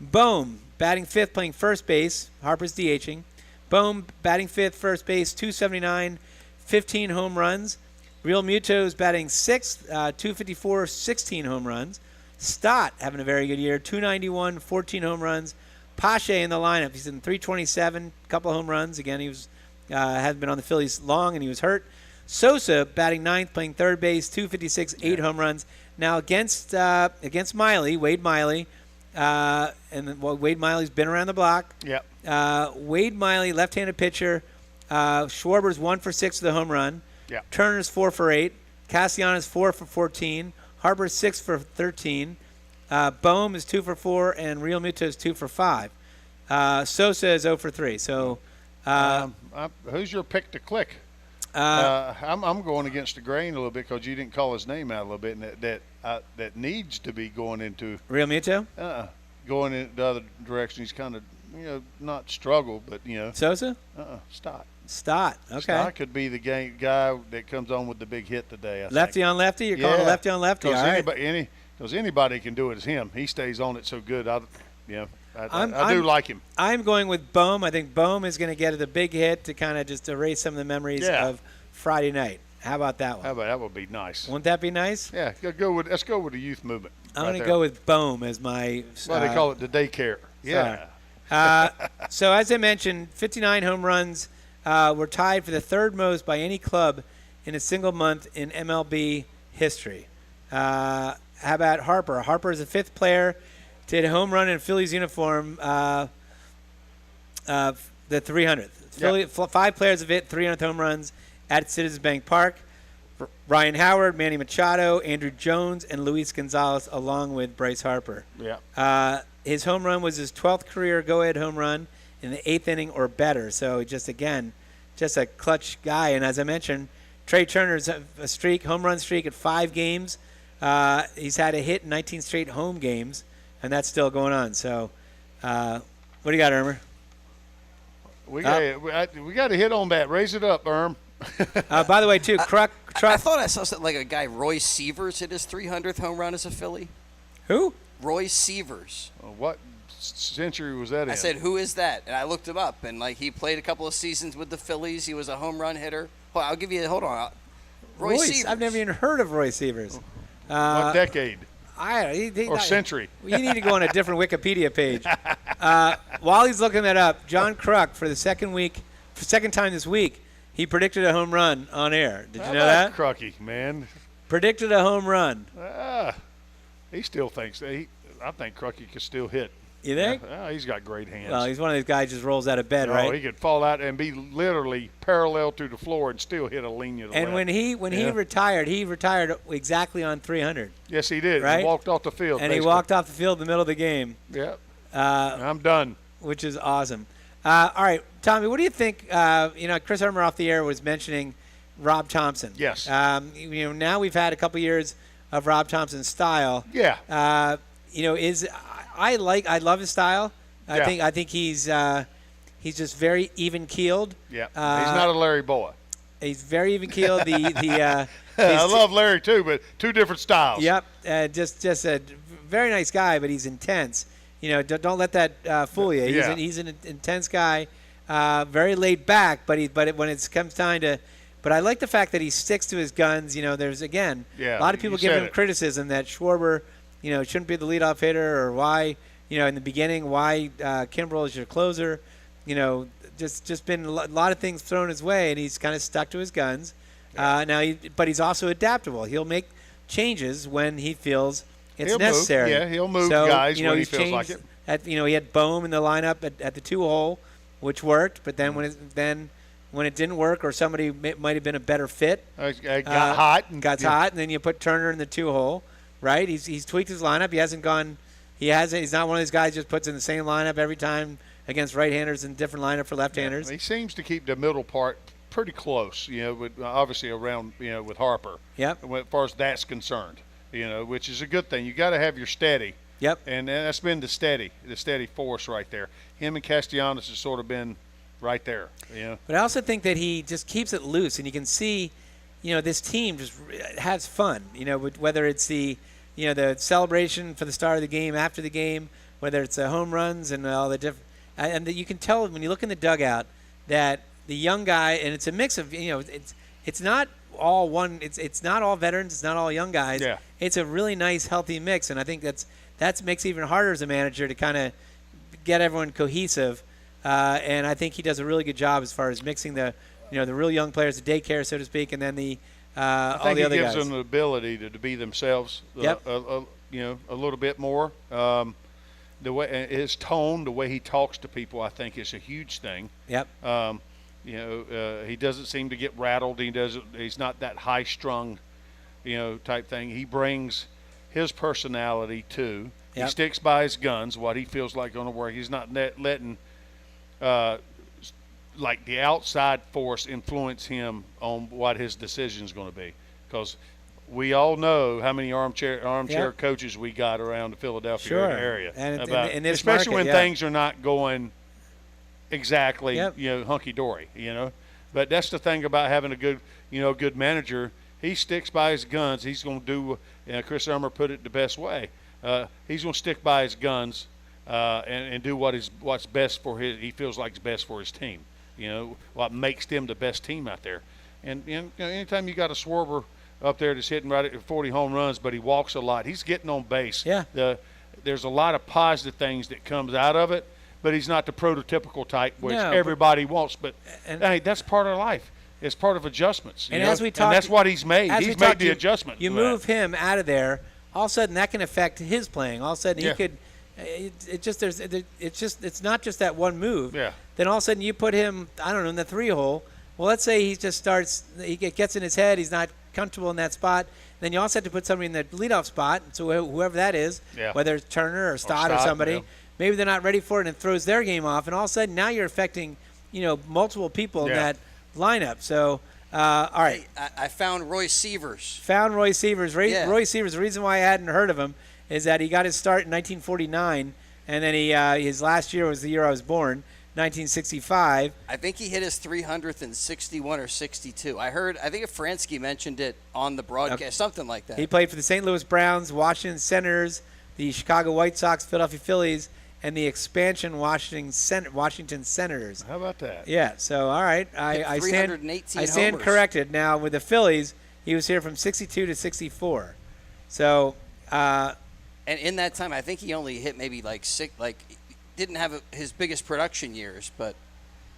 Bohm, batting fifth, playing first base. Harper's DHing. Bohm, batting fifth, first base, 279, 15 home runs. Real Muto's batting sixth, 254, 16 home runs. Stott having a very good year, 291, 14 home runs. Pache in the lineup. He's in 327, couple of home runs. Again, he was hadn't been on the Phillies long, and he was hurt. Sosa batting ninth, playing third base, 256, 8 home runs. Now against Miley, Wade Miley, Wade Miley's been around the block. Yep. Wade Miley, left-handed pitcher. Schwarber's 1 for 6 with a home run. Yep. Turner's 4 for 8. Castellanos 4 for 14. Harper's 6 for 13. Bohm is 2 for 4, and Real Muto is 2 for 5. Sosa is 0 for 3. So, who's your pick to click? I'm going against the grain a little bit because you didn't call his name out a little bit, and that needs to be going into Real Muto. Going in the other direction. He's kind of not struggled, but Sosa. Stott. Okay. Stott could be the guy that comes on with the big hit today. Lefty on lefty. You're calling a lefty on lefty. All right. Because anybody can do it as him. He stays on it so good. I do like him. I'm going with Bohm. I think Bohm is going to get the big hit to kind of just erase some of the memories of Friday night. How about that one? That would be nice. Wouldn't that be nice? Yeah. Let's go with the youth movement. I'm going to go with Bohm as my. Well, they call it the daycare. Yeah. So as I mentioned, 59 home runs were tied for the third most by any club in a single month in MLB history. How about Harper? Harper is the 5th player to hit a home run in a Phillies uniform, the 300th. 5 players have hit 300th home runs at Citizens Bank Park. Ryan Howard, Manny Machado, Andrew Jones, and Luis Gonzalez, along with Bryce Harper. Yeah. His home run was his 12th career go-ahead home run in the 8th inning or better. So just a clutch guy. And as I mentioned, Trey Turner's a home run streak at 5 games. He's had a hit in 19 straight home games, and that's still going on. So what do you got, Irmer? We got to hit on that. Raise it up, Irm. By the way, too, Kruk. I thought I saw something like a guy, Roy Sievers, hit his 300th home run as a Philly. Who? Roy Sievers. What century was that in? I said, who is that? And I looked him up, and he played a couple of seasons with the Phillies. He was a home run hitter. Well, I'll give you. Hold on. Roy Sievers. I've never even heard of Roy Sievers. What decade? Or century? You need to go on a different Wikipedia page. While he's looking that up, John Kruk, for the second time this week, he predicted a home run on air. Did you know that? Krucky, man. Predicted a home run. He still thinks I think Krucky could still hit. You think? He's got great hands. Well, he's one of those guys just rolls out of bed, right? He could fall out and be literally parallel to the floor and still hit a linear to and left. when he retired exactly on 300. Yes, he did. Right? He walked off the field. And basically. he walked off the field in the middle of the game. Yep. I'm done. Which is awesome. All right, Tommy, what do you think? Chris Irmer off the air was mentioning Rob Thompson. Yes. Now we've had a couple years of Rob Thompson's style. Yeah. I love his style. I think he's just very even keeled. Yeah. He's not a Larry Boa. He's very even keeled. I love Larry too, but two different styles. Yep. Just a very nice guy, but he's intense. Don't let that fool you. He's an intense guy, very laid back. But when it comes time to, but I like the fact that he sticks to his guns. There's a lot of people giving him criticism that Schwarber, shouldn't be the leadoff hitter, or why, in the beginning, why Kimbrel is your closer. Just been a lot of things thrown his way, and he's kind of stuck to his guns. But he's also adaptable. He'll make changes when he feels it's necessary. He'll move guys when he feels like it. He had Bohm in the lineup at the 2-hole, which worked. But then when it didn't work, or somebody might have been a better fit, got hot, and then you put Turner in the 2-hole. Right? He's tweaked his lineup. He hasn't gone. He's not one of those guys who just puts in the same lineup every time against right-handers and different lineup for left-handers. He seems to keep the middle part pretty close. Obviously around with Harper. Yep. As far as that's concerned. Which is a good thing. You got to have your steady. Yep. And that's been the steady force right there. Him and Castellanos has sort of been right there. But I also think that he just keeps it loose, and you can see, this team just has fun. Whether it's the celebration for the start of the game, after the game, whether it's the home runs and all the different, and you can tell when you look in the dugout that the young guy, and it's a mix of, it's not all one. It's not all veterans. It's not all young guys. Yeah. It's a really nice, healthy mix, and I think that makes it even harder as a manager to kind of get everyone cohesive. And I think he does a really good job as far as mixing the real young players, the daycare, so to speak, and then all the other guys. I think he gives them the ability to be themselves. Yep. A little bit more. The way his tone, the way he talks to people, I think is a huge thing. Yep. He doesn't seem to get rattled. He's not that high-strung, type thing. He brings his personality too. Yep. He sticks by his guns, what he feels like going to work. He's not letting like the outside force influence him on what his decision is going to be, because we all know how many armchair coaches we got around the Philadelphia area, and in this especially market, when things are not going exactly hunky dory. But that's the thing about having a good manager. He sticks by his guns. He's going to do. Chris Irmer put it the best way. He's going to stick by his guns and do what's best for his. He feels like it's best for his team. What makes them the best team out there. And anytime you got a Schwarber up there that's hitting right at 40 home runs, but he walks a lot. He's getting on base. Yeah. There's a lot of positive things that comes out of it, but he's not the prototypical type which everybody wants. But hey, that's part of life. It's part of adjustments. And as we talk, and that's what he's made. He's made the adjustment. You move him out of there, all of a sudden that can affect his playing. All of a sudden he could. It's not just that one move. Yeah. Then all of a sudden you put him, I don't know, in the 3-hole. Well, let's say he just starts. He gets in his head. He's not comfortable in that spot. Then you also have to put somebody in the leadoff spot. So whoever that is, whether it's Turner or Stott or somebody, maybe they're not ready for it and it throws their game off. And all of a sudden now you're affecting, multiple people in that lineup. So, all right. Hey, I found Roy Sievers. Roy Sievers. Roy Sievers, the reason why I hadn't heard of him is that he got his start in 1949, and then his last year was the year I was born, 1965. I think he hit his 300th in 61 or 62. I think Fransky mentioned it on the broadcast, something like that. He played for the St. Louis Browns, Washington Senators, the Chicago White Sox, Philadelphia Phillies, and the expansion Washington Senators. How about that? Yeah, so all right. I stand homers. corrected. Now with the Phillies, he was here from 62 to 64. So and in that time, I think he only hit maybe didn't have his biggest production years, but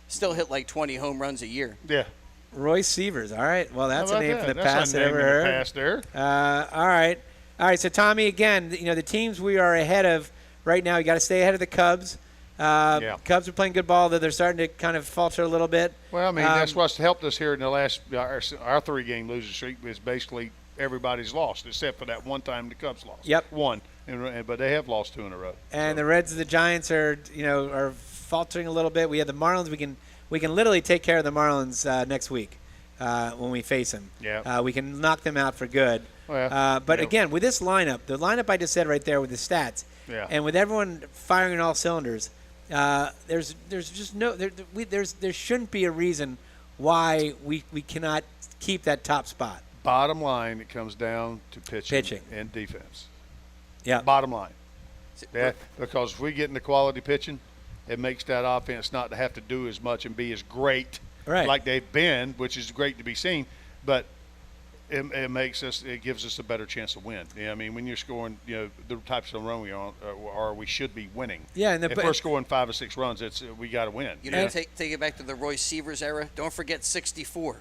still hit like 20 home runs a year. Yeah. Roy Sievers. All right. Well, that's a name from the past I I ever heard. Past there. All right. All right. So Tommy, again, the teams we are ahead of right now, you got to stay ahead of the Cubs. Cubs are playing good ball, though they're starting to kind of falter a little bit. Well, I mean, that's what's helped us here in the last our 3-game losing streak is basically everybody's lost except for that one time the Cubs lost. Yep. One, but they have lost 2 in a row. And the Reds and the Giants are faltering a little bit. We have the Marlins. We can literally take care of the Marlins next week when we face them. Yeah. We can knock them out for good. But again, with this lineup, the lineup I just said right there with the stats, and with everyone firing on all cylinders, there's just there shouldn't be a reason why we cannot keep that top spot. Bottom line, it comes down to pitching. And defense. Yeah. Bottom line. Yeah, because if we get into quality pitching, it makes that offense not to have to do as much and be as great like they've been, which is great to be seen. But it gives us a better chance to win. Yeah, I mean, when you're scoring, the types of run we are, we should be winning. Yeah, and if we're scoring 5 or 6 runs, we got to win. Take it back to the Roy Sievers era. Don't forget 64.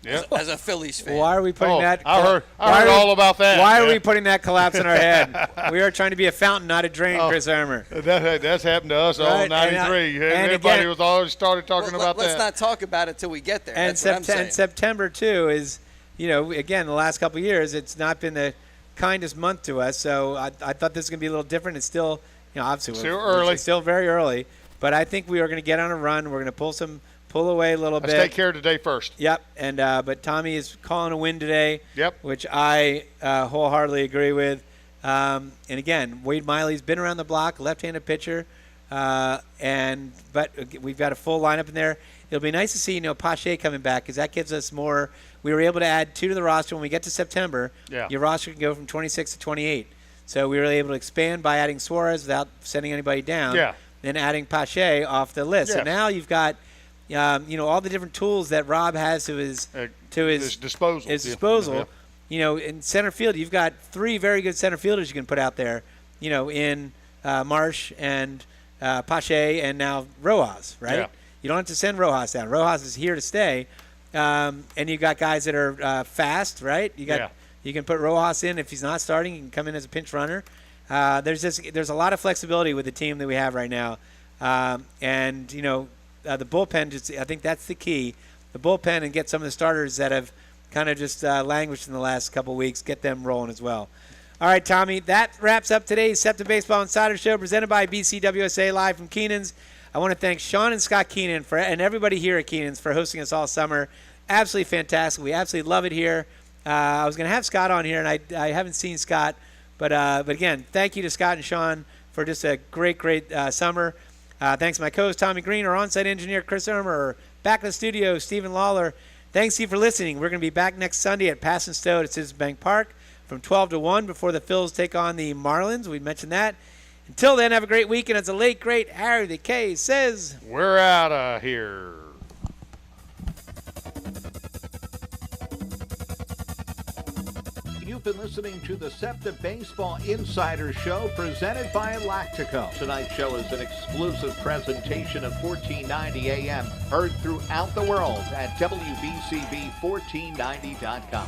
Yeah. As a Phillies fan. Why are we putting that? I heard all about that. Why are we putting that collapse in our head? We are trying to be a fountain, not a drain, Chris Armour. That's happened to us all in 93. Everybody was always started talking about that. Let's not talk about it till we get there. And September, too, is, again, the last couple of years, it's not been the kindest month to us. So I thought this was going to be a little different. It's still, obviously, early. It's still very early. But I think we are going to get on a run. We're going to pull away a little bit. Let's take care of today first. Yep, and but Tommy is calling a win today. Yep. Which I wholeheartedly agree with. And again, Wade Miley's been around the block, left-handed pitcher, but we've got a full lineup in there. It'll be nice to see Pache coming back because that gives us more. We were able to add 2 to the roster when we get to September. Yeah. Your roster can go from 26 to 28. So we were able to expand by adding Suarez without sending anybody down. Yeah. Then adding Pache off the list. Yes. So now you've got. All the different tools that Rob has to his disposal. Yeah. In center field, you've got 3 very good center fielders you can put out there. In Marsh and Pache and now Rojas, right? Yeah. You don't have to send Rojas down. Rojas is here to stay, and you've got guys that are fast, right? You can put Rojas in if he's not starting. He can come in as a pinch runner. There's a lot of flexibility with the team that we have right now, the bullpen, I think that's the key. The bullpen and get some of the starters that have kind of just languished in the last couple of weeks, get them rolling as well. All right, Tommy, that wraps up today's Septa Baseball Insider Show presented by BCWSA live from Keenan's. I want to thank Sean and Scott Keenan and everybody here at Keenan's for hosting us all summer. Absolutely fantastic. We absolutely love it here. I was going to have Scott on here, and I haven't seen Scott. But again, thank you to Scott and Sean for just a great summer. Thanks to my co-host, Tommy Greene, our on-site engineer, Chris Armour, back in the studio, Stephen Lawler. Thanks to you for listening. We're going to be back next Sunday at Pass and Stowe at Citizens Bank Park from 12 to 1 before the Phils take on the Marlins. We mentioned that. Until then, have a great weekend. As the late, great Harry the K says, we're out of here. You've been listening to the Septa Baseball Insider Show presented by Lactico. Tonight's show is an exclusive presentation of 1490 AM, heard throughout the world at WBCB1490.com.